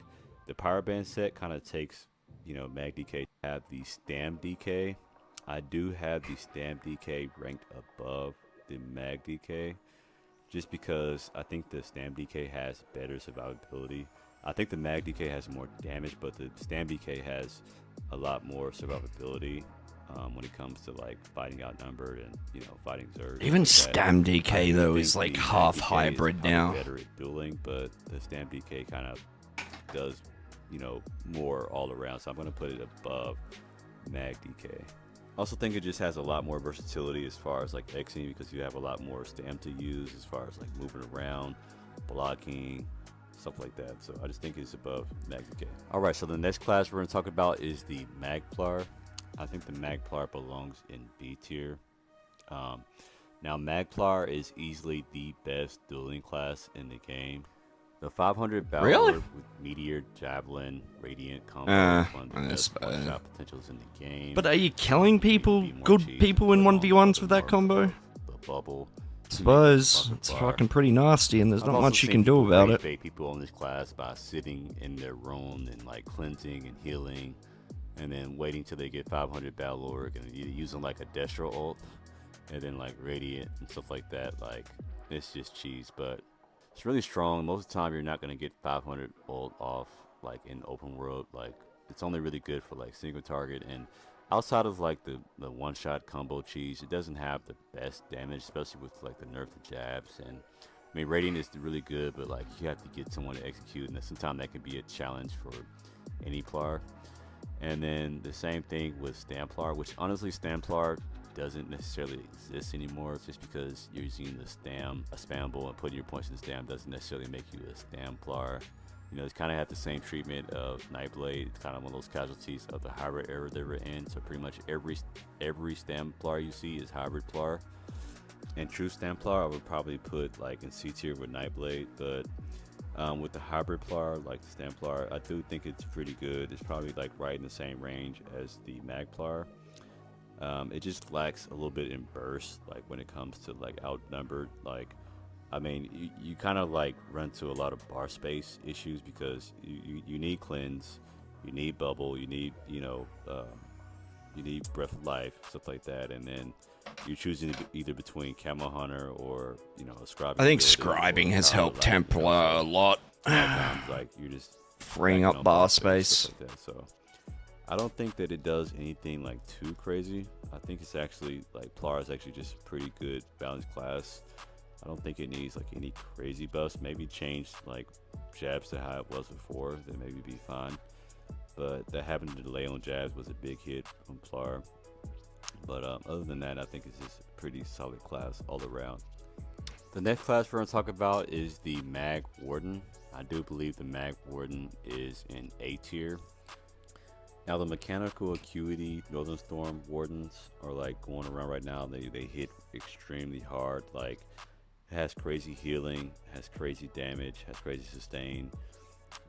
the Power Band set kind of takes, you know, Mag DK. Have the Stam DK. I do have the Stam DK ranked above the Mag DK, just because I think the Stam DK has better survivability. I think the Mag DK has more damage, but the Stam DK has a lot more survivability when it comes to like fighting outnumbered and, you know, fighting Zerg. Even stuff like that. Stam I DK do though think is like the Mag half DK is hybrid probably now. better at dueling, but the Stam DK kind of does, you know, more all around. So I'm gonna put it above Mag DK. Also think it just has a lot more versatility as far as like Xing, because you have a lot more Stam to use as far as like moving around, blocking, stuff like that. So I just think it's above Mag DK. Alright, so the next class we're going to talk about is the Magplar. I think the Magplar belongs in B tier. Now Magplar is easily the best dueling class in the game. The 500 battle Really? with Meteor, Javelin, Radiant combo is one of the that's best fair. one-shot potentials in the game. But are you killing people, Be more good cheap, people in but on 1v1s the with that more combo? of the bubble. I suppose it's fucking pretty nasty and there's I've not also much you seen can do people about rage it. bait people on this class by sitting in their room and like cleansing and healing, and then waiting till they get 500 battle org and either using like a Destro ult and then like Radiant and stuff like that. Like, it's just cheese, but it's really strong. Most of the time you're not going to get 500 ult off like in open world. Like, it's only really good for like single target, and outside of like the one-shot combo cheese, it doesn't have the best damage, especially with like the nerf to jabs. And I mean, Radiant is really good, but like you have to get someone to execute, and sometimes that can be a challenge for any plar. And then the same thing with Stamplar, which honestly Stamplar doesn't necessarily exist anymore. It's just because you're using the spammable, and putting your points in the stam doesn't necessarily make you a Stamplar. You know, it's kind of had the same treatment of Nightblade. It's kind of one of those casualties of the hybrid era they were in. So pretty much every Stamplar you see is hybrid plar. And true Stamplar I would probably put like in C tier with Nightblade, but with the hybrid plar, like the Stamplar, I do think it's pretty good. It's probably like right in the same range as the Magplar. It just lacks a little bit in burst, like when it comes to like outnumbered. Like, I mean, you kind of like run to a lot of bar space issues because you need cleanse, you need bubble, you need, you know, you need breath of life, stuff like that, and then you're choosing either between Camo Hunter or, you know, a scribing. I think ability or scribing has power helped life. Templar a lot. Sometimes, like, you're just Freeing racking up on bar stuff space. like that. So I don't think that it does anything like too crazy. I think it's actually like Plar is actually just pretty good balanced class. I don't think it needs like any crazy buffs. Maybe change like jabs to how it was before, then maybe be fine. But that having to delay on jabs was a big hit from Plar. But other than that, I think it's just a pretty solid class all around. The next class we're going to talk about is the Mag Warden. I do believe the Mag Warden is in A tier. Now the mechanical acuity Northern Storm Wardens are like going around right now. They hit extremely hard. Like, it has crazy healing, has crazy damage, has crazy sustain.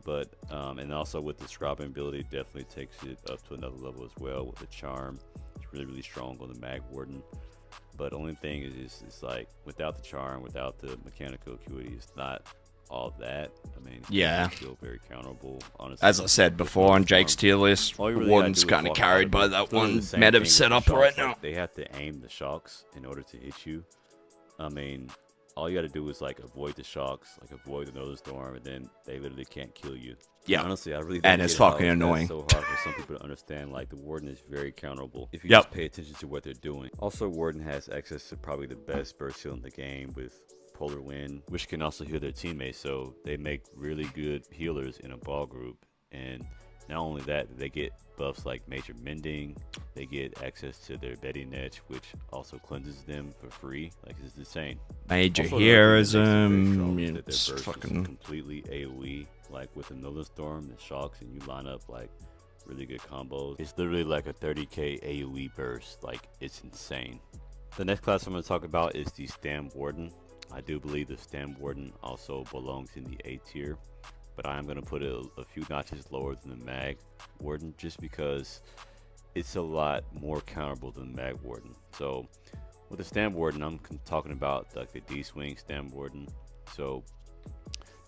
But and also with the scropping ability, it definitely takes it up to another level as well. With the charm, it's really strong on the Mag Warden. But only thing is it's like without the charm, without the mechanical acuity, it's not all that. I mean, Yeah. it's still very counterable, honestly. As I said before on Jake's tier list, All you really Warden's gotta do is kind of walk carried out by of it. that It's literally one the same meta thing with the setup shocks. right Like, now. they have to aim the shocks in order to hit you. I mean, all you got to do is like avoid the shocks, like avoid the Northern Storm, and then they literally can't kill you. Yeah. Honestly, I really And don't it's get how fucking that's annoying. so hard for some people to understand. Like, the Warden is very counterable if you Yep. just pay attention to what they're doing. Also, Warden has access to probably the best burst heal in the game with Polar Wind, which can also heal their teammates. So they make really good healers in a ball group. And not only that, they get buffs like Major Mending. They get access to their Betting Edge, which also cleanses them for free. Like, it's insane. Major Also, another thing that makes them very heroism, strong is that their it's burst is fucking... completely AoE, like with a Northern Storm and shocks, and you line up like really good combos. It's literally like a 30k AoE burst. Like, it's insane. The next class I'm going to talk about is the Stam Warden. I do believe the Stem Warden also belongs in the A tier, but I am going to put it a few notches lower than the Mag Warden just because it's a lot more counterable than the Mag Warden. So with the Stem Warden, I'm talking about like the D-Swing Stem Warden. So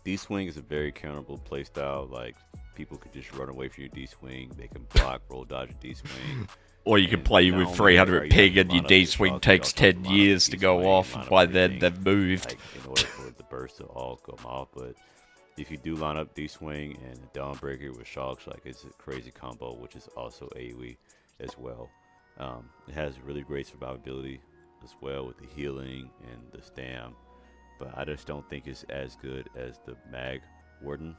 D-Swing is a very counterable playstyle. Like, people could just run away from your D-Swing. They can block, roll, dodge a D-Swing. Or you can play with 300 pig and your D-Swing takes 10 years to go off. By then, they've moved. Like, in order for the burst to all come off. But if you do line up D-Swing and Dawnbreaker with Shocks, like, it's a crazy combo, which is also AoE as well. It has really great survivability as well with the healing and the stam. But I just don't think it's as good as the Mag Warden.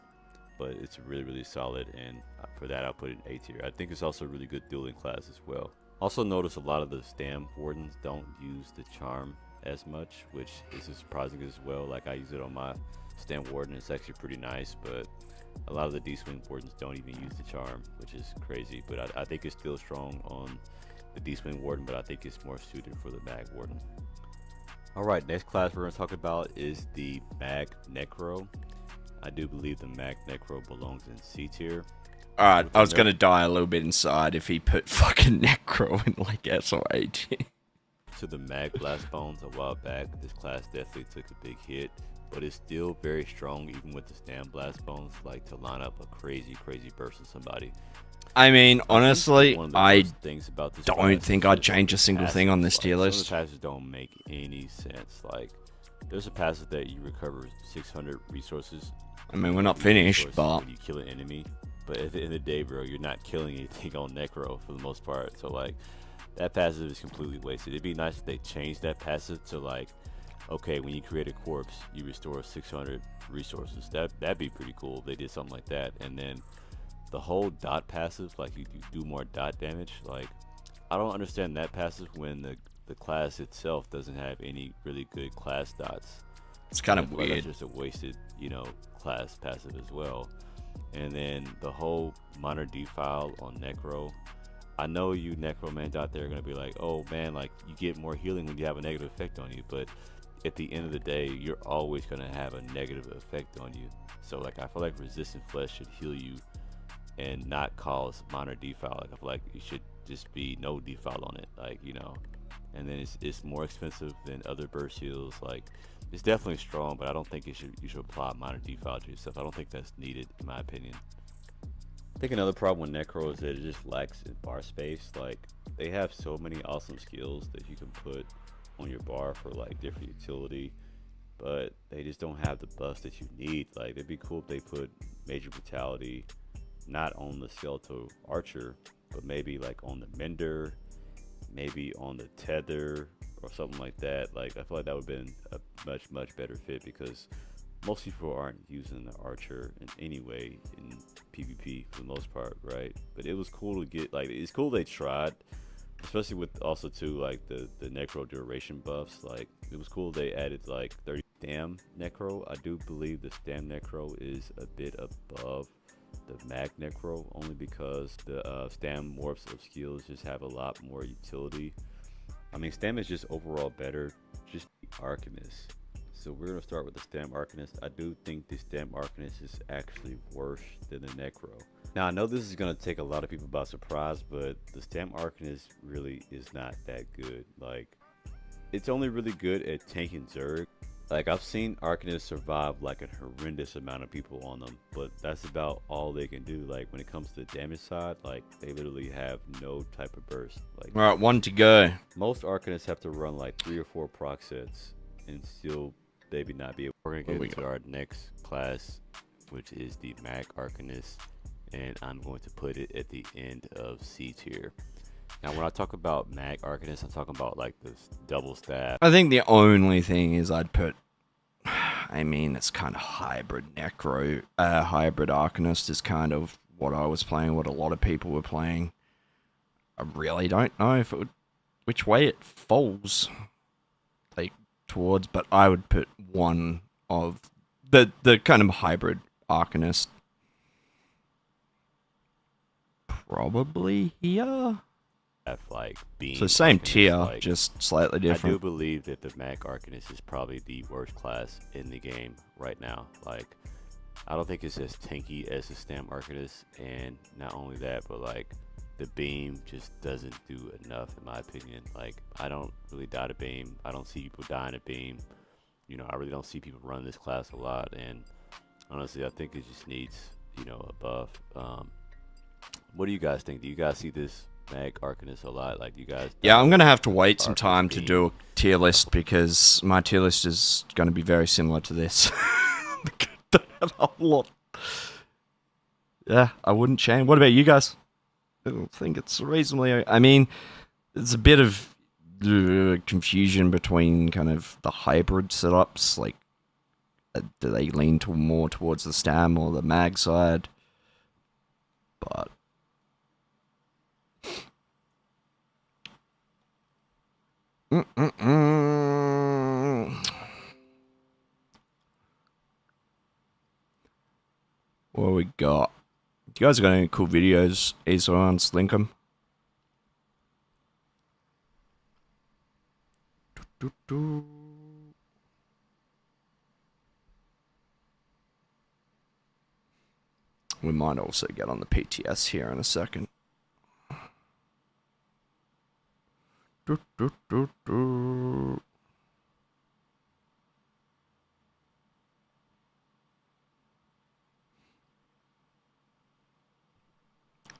But it's really, really solid, and for that I'll put it in A tier. I think it's also a really good dueling class as well. Also notice a lot of the Stam Wardens don't use the Charm as much, which is surprising as well. Like, I use it on my Stam Warden, it's actually pretty nice, but a lot of the D-Swing Wardens don't even use the Charm, which is crazy. But I think it's still strong on the D-Swing Warden, but I think it's more suited for the Mag Warden. Alright, next class we're going to talk about is the Mag Necro. I do believe the Mag Necro belongs in C tier. Alright, I was gonna die a little bit inside if he put fucking Necro in like ESO A tier. To the Mag Blast Bones a while back, this class definitely took a big hit, but it's still very strong even with the Stam Blast Bones, like to line up a crazy burst of somebody. I mean, honestly, I don't don't think I'd change a single thing on this tier list. Some of the passes don't make any sense. Like, there's a passive that you recover 600 resources. I mean, we're not finished, but when you kill an enemy, but at the end of the day, bro, you're not killing anything on Necro for the most part. So like, that passive is completely wasted. It'd be nice if they changed that passive to like, okay, when you create a corpse, you restore 600 resources. That'd be pretty cool if they did something like that. And then the whole dot passive, like you do more dot damage. Like, I don't understand that passive when the class itself doesn't have any really good class dots. it's kind of That's weird. just a wasted, class passive as well. And then the whole minor defile on Necro. I know you necromans out there are gonna be like, oh man, like, you get more healing when you have a negative effect on you, but at the end of the day, you're always gonna have a negative effect on you. So like, I feel like resistant flesh should heal you and not cause minor defile. Like, I feel like it should just be no defile on it, like, and then it's more expensive than other burst heals. Like, it's definitely strong, but I don't think you should apply minor defile to yourself. I don't think that's needed, in my opinion. I think another problem with Necro is that it just lacks in bar space. Like, they have so many awesome skills that you can put on your bar for like different utility, but they just don't have the buffs that you need. Like, it'd be cool if they put major brutality not on the skeletal archer, but maybe like on the mender, maybe on the tether or something like that. Like, I feel like that would have been a much better fit, because most people aren't using the archer in any way in PvP for the most part, right? But it was cool to get, like, it's cool they tried, especially with also too, like, the necro duration buffs. Like, it was cool they added like 30 stam necro. I do believe the stam necro is a bit above the mag necro, only because the stam morphs of skills just have a lot more utility. I mean, stam is just overall better, just the Arcanist. So we're going to start with the Stam Arcanist. I do think the Stam Arcanist is actually worse than the Necro. Now, I know this is going to take a lot of people by surprise, but the Stam Arcanist really is not that good. Like, it's only really good at tanking Zerg. Like, I've seen Arcanists survive like a horrendous amount of people on them, but that's about all they can do. Like, when it comes to the damage side, like, they literally have no type of burst. Like, Alright, one to go. most Arcanists have to run like 3 or 4 proc sets and still maybe not be able. We're gonna get into our next class, which is the Mag Arcanist, and I'm going to put it at the end of C tier. Now, when I talk about Mag Arcanist, I'm talking about like this double staff. I think the only thing is I'd put, I mean, it's kind of hybrid Necro, hybrid Arcanist is kind of what I was playing, what a lot of people were playing. I really don't know if it would, which way it falls, like, towards, but I would put one of the kind of hybrid Arcanist probably here. have like beam. So same Arcanist, tier, like, just slightly I do different. believe that the Mag Arcanist is probably the worst class in the game right now. Like, I don't think it's as tanky as the Stam Arcanist, and not only that, but like the beam just doesn't do enough in my opinion. Like, I don't really die to beam. I don't see people dying to beam. You know, I really don't see people run this class a lot, and honestly, I think it just needs, you know, a buff. What do you guys think? Do you guys see this Mag Arcanist a lot? Like, you guys? Yeah, I'm gonna have to wait some Arcanist time to beam? do a tier list because my tier list is gonna be very similar to this. Don't have a whole lot. Yeah, I wouldn't change. What about you guys? I don't think it's reasonably. I mean, there's a bit of confusion between kind of the hybrid setups. Like, do they lean to more towards the Stam or the Mag side? But what we got? You guys got any cool videos? ESO on, link them. We might also get on the PTS here in a second.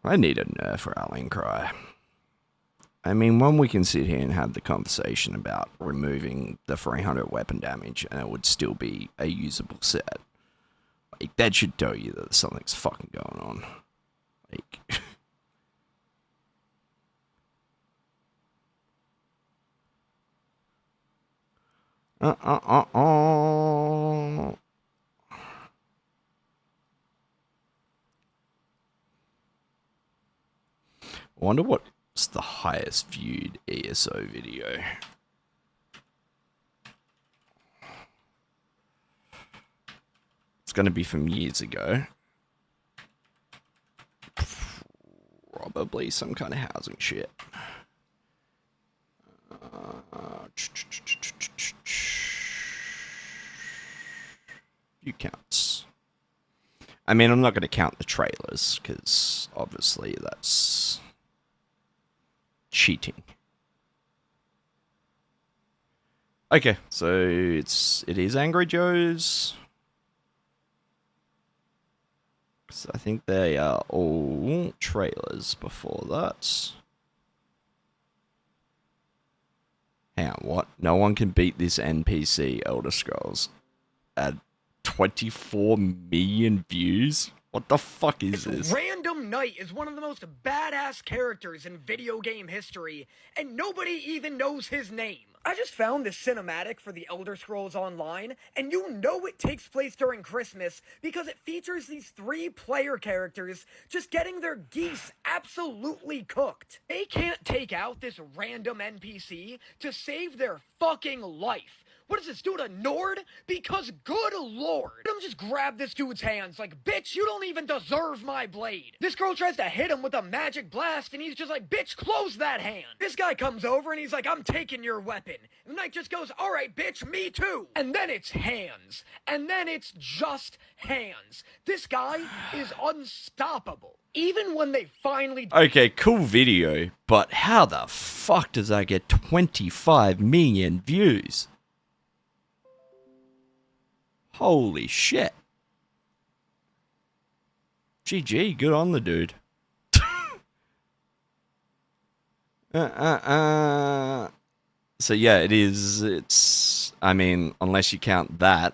I need a nerf rallying cry. I mean, when we can sit here and have the conversation about removing the 300 weapon damage and it would still be a usable set, like, that should tell you that something's fucking going on. Like, I wonder what's the highest viewed ESO video. It's going to be from years ago. Probably some kind of housing shit. Few counts. I mean, I'm not going to count the trailers because obviously that's cheating. Okay, so it is Angry Joe's. So I think they are all trailers before that. Hang on, what? No one can beat this NPC Elder Scrolls at 24 million views? What the fuck is this? Random Knight is one of the most badass characters in video game history, and nobody even knows his name. I just found this cinematic for the Elder Scrolls Online, and you know it takes place during Christmas because it features these 3 player characters just getting their geese absolutely cooked. They can't take out this random NPC to save their fucking life. What is this dude, a Nord? Because good lord. Let him just grab this dude's hands like, bitch, you don't even deserve my blade. This girl tries to hit him with a magic blast and he's just like, bitch, close that hand. This guy comes over and he's like, I'm taking your weapon. And the knight just goes, alright, bitch, me too. And then it's hands. And then it's just hands. This guy is unstoppable. Even when they finally... Okay, cool video, but how the fuck does that get 25 million views? Holy shit. GG, good on the dude. So yeah, it's, I mean, unless you count that,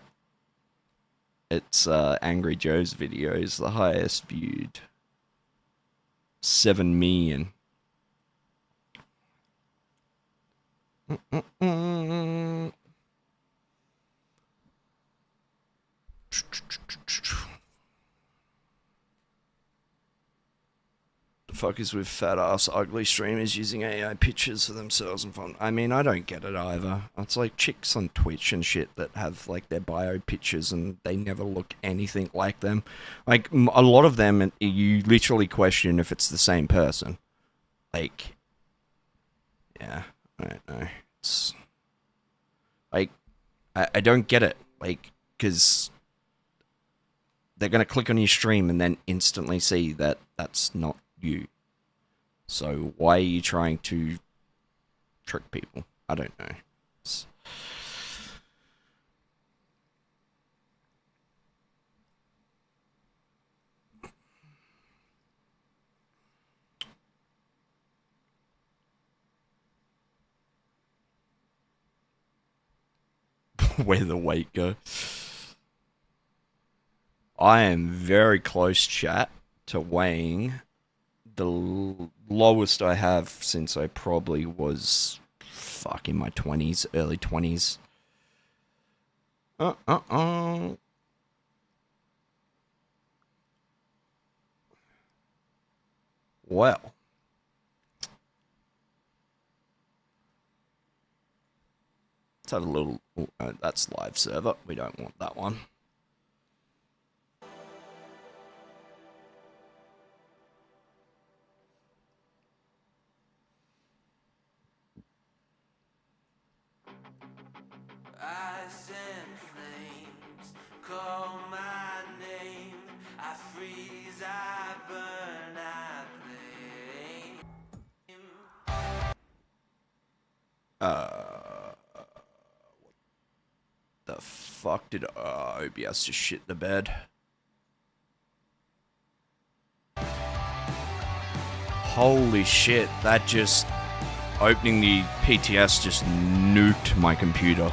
it's Angry Joe's video is the highest viewed. 7 million. The fuck is with fat ass ugly streamers using AI pictures for themselves and fun? I mean, I don't get it either. It's like chicks on Twitch and shit that have like their bio pictures and they never look anything like them. Like a lot of them, you literally question if it's the same person. Like, Yeah, I don't know. It's like I don't get it. Like, because they're gonna click on your stream and then instantly see that that's not you. So why are you trying to trick people? I don't know. It's... Where the weight go? I am very close, chat, to weighing the lowest I have since I probably was in my 20s, early 20s. Well. Let's have a little... that's live server. We don't want that one. Ice and flames call my name. I freeze, I burn, I The fuck did OBS just shit the bed? Holy shit, that just... Opening the PTS just nuked my computer.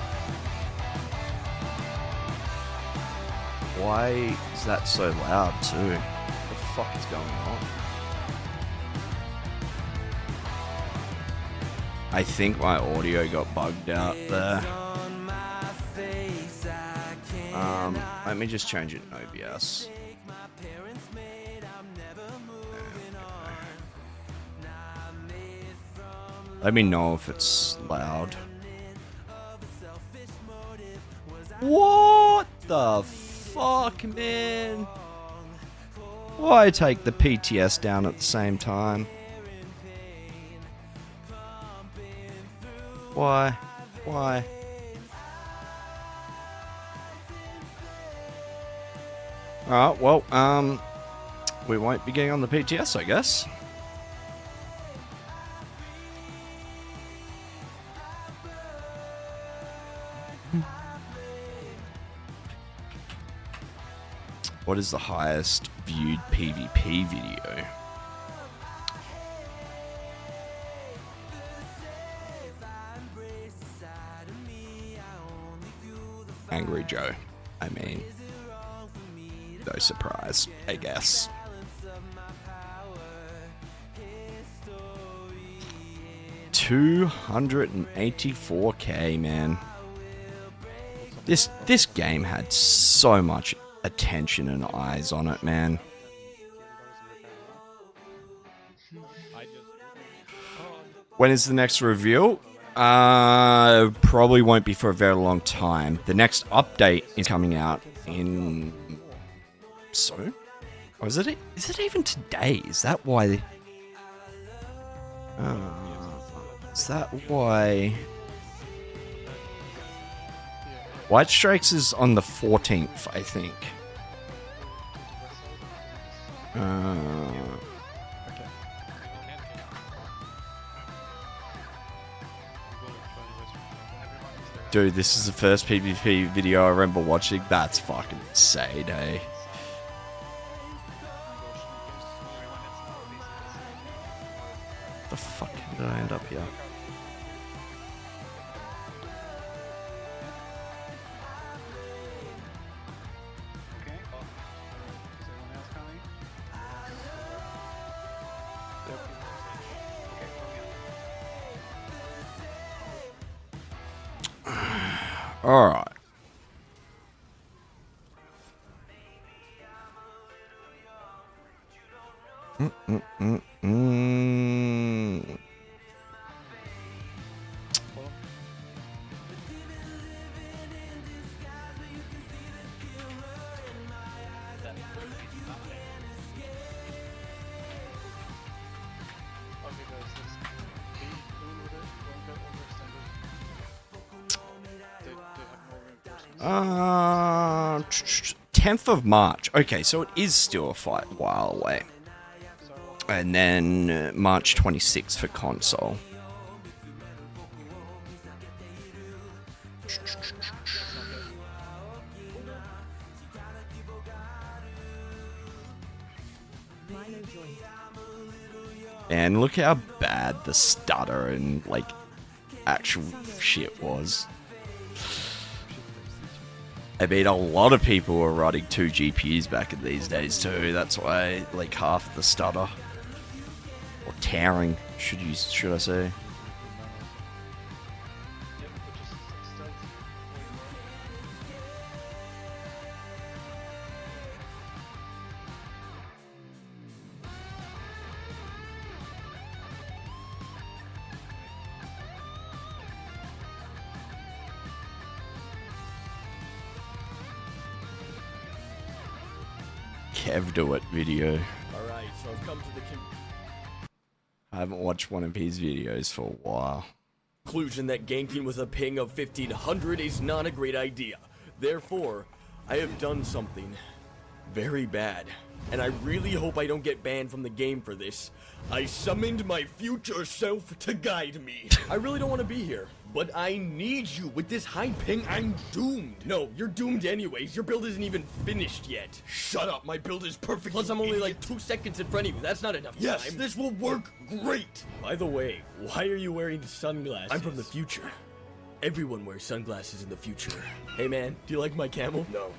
Why is that so loud too? What the fuck is going on? I think my audio got bugged out there. Let me just change it in OBS. Let me know if it's loud. What the fuck, man? Why take the PTS down at the same time? Why? Why? Alright, well, we won't be getting on the PTS, I guess. What is the highest viewed PvP video? Angry Joe. I mean, no surprise, I guess. $284K, man. This game had so much attention and eyes on it, man. When is the next reveal? Probably won't be for a very long time. The next update is coming out in... So? Or is it even today? Is that why... is that why... White Strikes is on the 14th, I think. Dude, this is the first PvP video I remember watching. That's fucking insane, eh? The fuck did I end up here? All right. 10th of March. Okay, so it is still a while away. And then March 26th for console. And look how bad the stutter and like actual shit was. I mean, a lot of people were running 2 GPUs back in these days too. That's why like half the stutter or tearing, should I say? Kev Do It video. Alright, so I've come to the I haven't watched one of his videos for a while. conclusion that ganking with a ping of 1500 is not a great idea. Therefore, I have done something very bad. And I really hope I don't get banned from the game for this. I summoned my future self to guide me. I really don't want to be here, but I need you. With this high ping, I'm doomed. No, you're doomed anyways. Your build isn't even finished yet. Shut up, my build is perfect. Plus, I'm only like 2 seconds in front of you. That's not enough time. Yes, this will work great. By the way, why are you wearing sunglasses? I'm from the future. Everyone wears sunglasses in the future. Hey man, do you like my camel? No.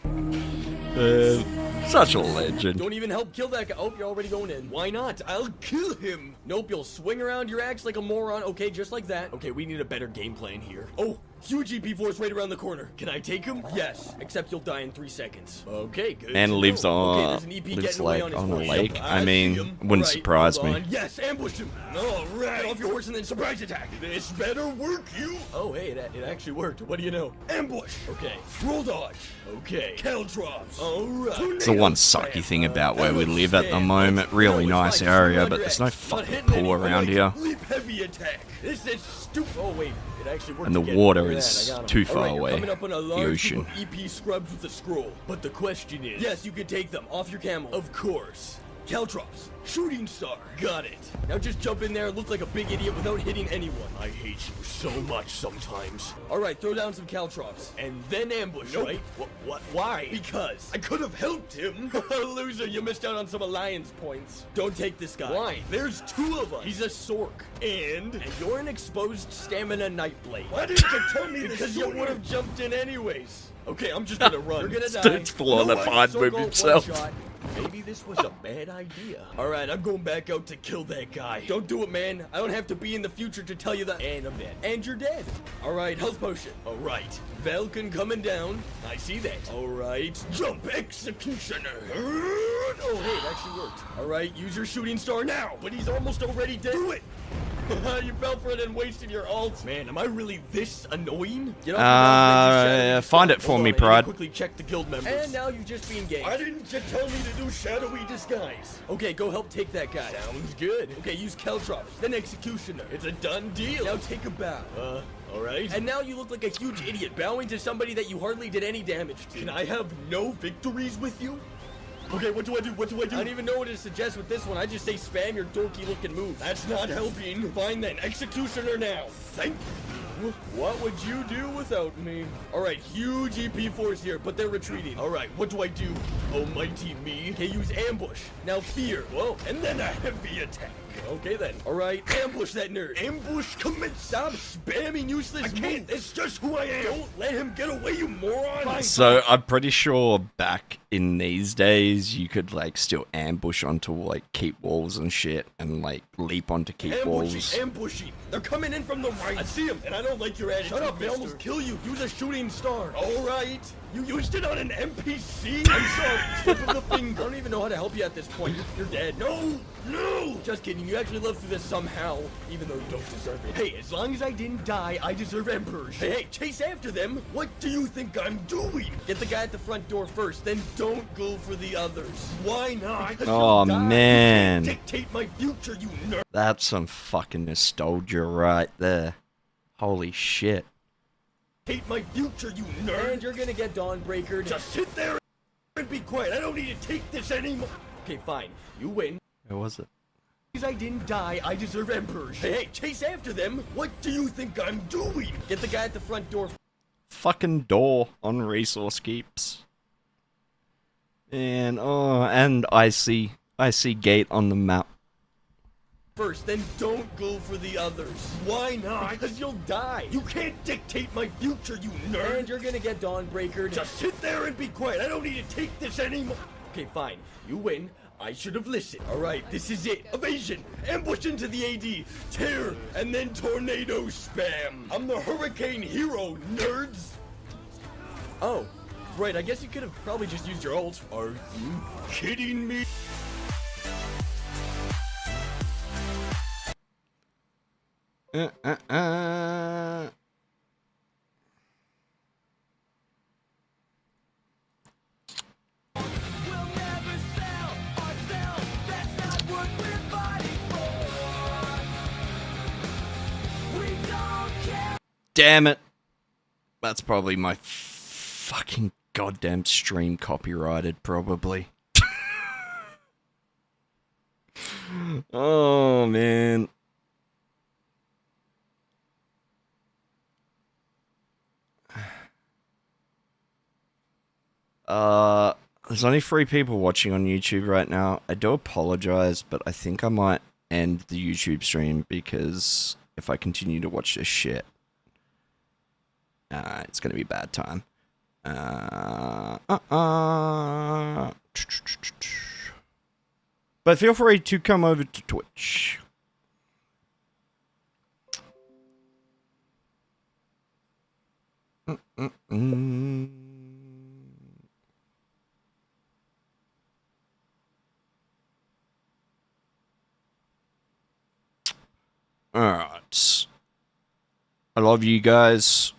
Such a legend. Don't even help kill that guy. Oh, you're already going in. Why not? I'll kill him. Nope, you'll swing around your axe like a moron. Okay, just like that. Okay, we need a better game plan here. Oh, huge EP force right around the corner. Can I take him? Yes, except you'll die in 3 seconds. Okay, good. And to lives know. on Okay, there's an EP lives getting away like on his on a horse. lake. Yep, I see mean, him. wouldn't Right, surprise hold me. on. Yes, ambush him. All right, get off your horse and then surprise attack. This better work, you. Oh, hey, it actually worked. What do you know? Ambush. Okay, roll dodge. Okay, Caltrops. All right. It's the one sucky thing about where we live at the moment. Really nice area, but there's no fucking pool around here. Leap heavy attack. This is stupid. Oh wait, it actually worked. And the again. water Look at is that, I got him. too far All right, you're away. coming up on a large ocean. group of EP scrubs with a scroll. But the question is, yes, you can take them off your camel. Of course. Caltrops, shooting star. Got it. Now just jump in there and look like a big idiot without hitting anyone. I hate you so much sometimes. All right, throw down some Caltrops and then ambush. Nope. Right? What? Why? Because I could have helped him. Loser, you missed out on some alliance points. Don't take this guy. Why? There's 2 of us. He's a Sork. And you're an exposed stamina Nightblade. Why didn't you tell me this? Because you would have jumped in anyways. Okay, I'm just gonna run. You're gonna die. Dude's full on the fine Sork with ult, himself. one shot. Maybe this was a bad idea. Alright, I'm going back out to kill that guy. Don't do it, man. I don't have to be in the future to tell you that. And I'm dead. And you're dead. Alright, health potion. Alright. Falcon coming down. I see that. Alright. Jump executioner. Oh, hey, it actually worked. Alright, use your shooting star now. But he's almost already dead. Do it. You fell for it and wasted your ult. Man, am I really this annoying? Get off the ground and shadowy find stuff. it for Hold me, on, I need to Pride. quickly check the guild members. And now you've just been ganked. Why didn't you tell me to do shadowy disguise? Okay, go help take that guy. Sounds good. Okay, use Caltrops, then Executioner. It's a done deal. Now take a bow. Alright. And now you look like a huge idiot, bowing to somebody that you hardly did any damage to. Can I have no victories with you? Okay, what do I do? What do I do? I don't even know what to suggest with this one. I just say spam your dorky looking moves. That's not helping. Fine then, Executioner now. Thank you. What would you do without me? Alright, huge EP force here, but they're retreating. Alright, what do I do? Almighty me. Okay, use ambush. Now fear. Whoa, and then a heavy attack. Okay then. Alright, ambush that nerd. Ambush commit. Stop spamming useless moves. I can't. It's just who I am. Don't let him get away, you moron. Fine. So I'm pretty sure back in these days you could like still ambush onto like keep walls and shit and like leap onto keep walls. Ambushing. They're coming in from the right. I see them, and I don't like your attitude. Shut up, they almost kill you. Use a shooting star. All right. You used it on an NPC? I'm sorry. Slip of the finger. I don't even know how to help you at this point. You're dead. No! No! Just kidding. You actually lived through this somehow, even though you don't deserve it. Hey, as long as I didn't die, I deserve Emperors. Hey, chase after them. What do you think I'm doing? Get the guy at the front door first, then don't go for the others. Why not? Because Oh, you'll die. man. You can't dictate my future, you nerd. That's some fucking nostalgia right there. Holy shit. Hate my future, you nerd. And you're gonna get Dawnbreaker. Just sit there and be quiet. I don't need to take this anymore. Okay, fine. You win. Where was it? Because I didn't die, I deserve Emperors. Hey, chase after them. What do you think I'm doing? Get the guy at the front door. Fucking door on resource keeps. And I see gate on the map. First, then don't go for the others. Why not? Because you'll die. You can't dictate my future, you nerd. And you're gonna get Dawnbreaker. Just sit there and be quiet. I don't need to take this anymore. Okay, fine. You win. I should have listened. Alright, this is it. Evasion. Ambush into the AD. Tear. And then tornado spam. I'm the hurricane hero, nerds. Oh, right. I guess you could have probably just used your ult. Are you kidding me? Damn it. That's probably my fucking goddamn stream copyrighted, probably. Oh, man. There's only 3 people watching on YouTube right now. I do apologize, but I think I might end the YouTube stream because if I continue to watch this shit, it's gonna be a bad time. But feel free to come over to Twitch. Alright. I love you guys.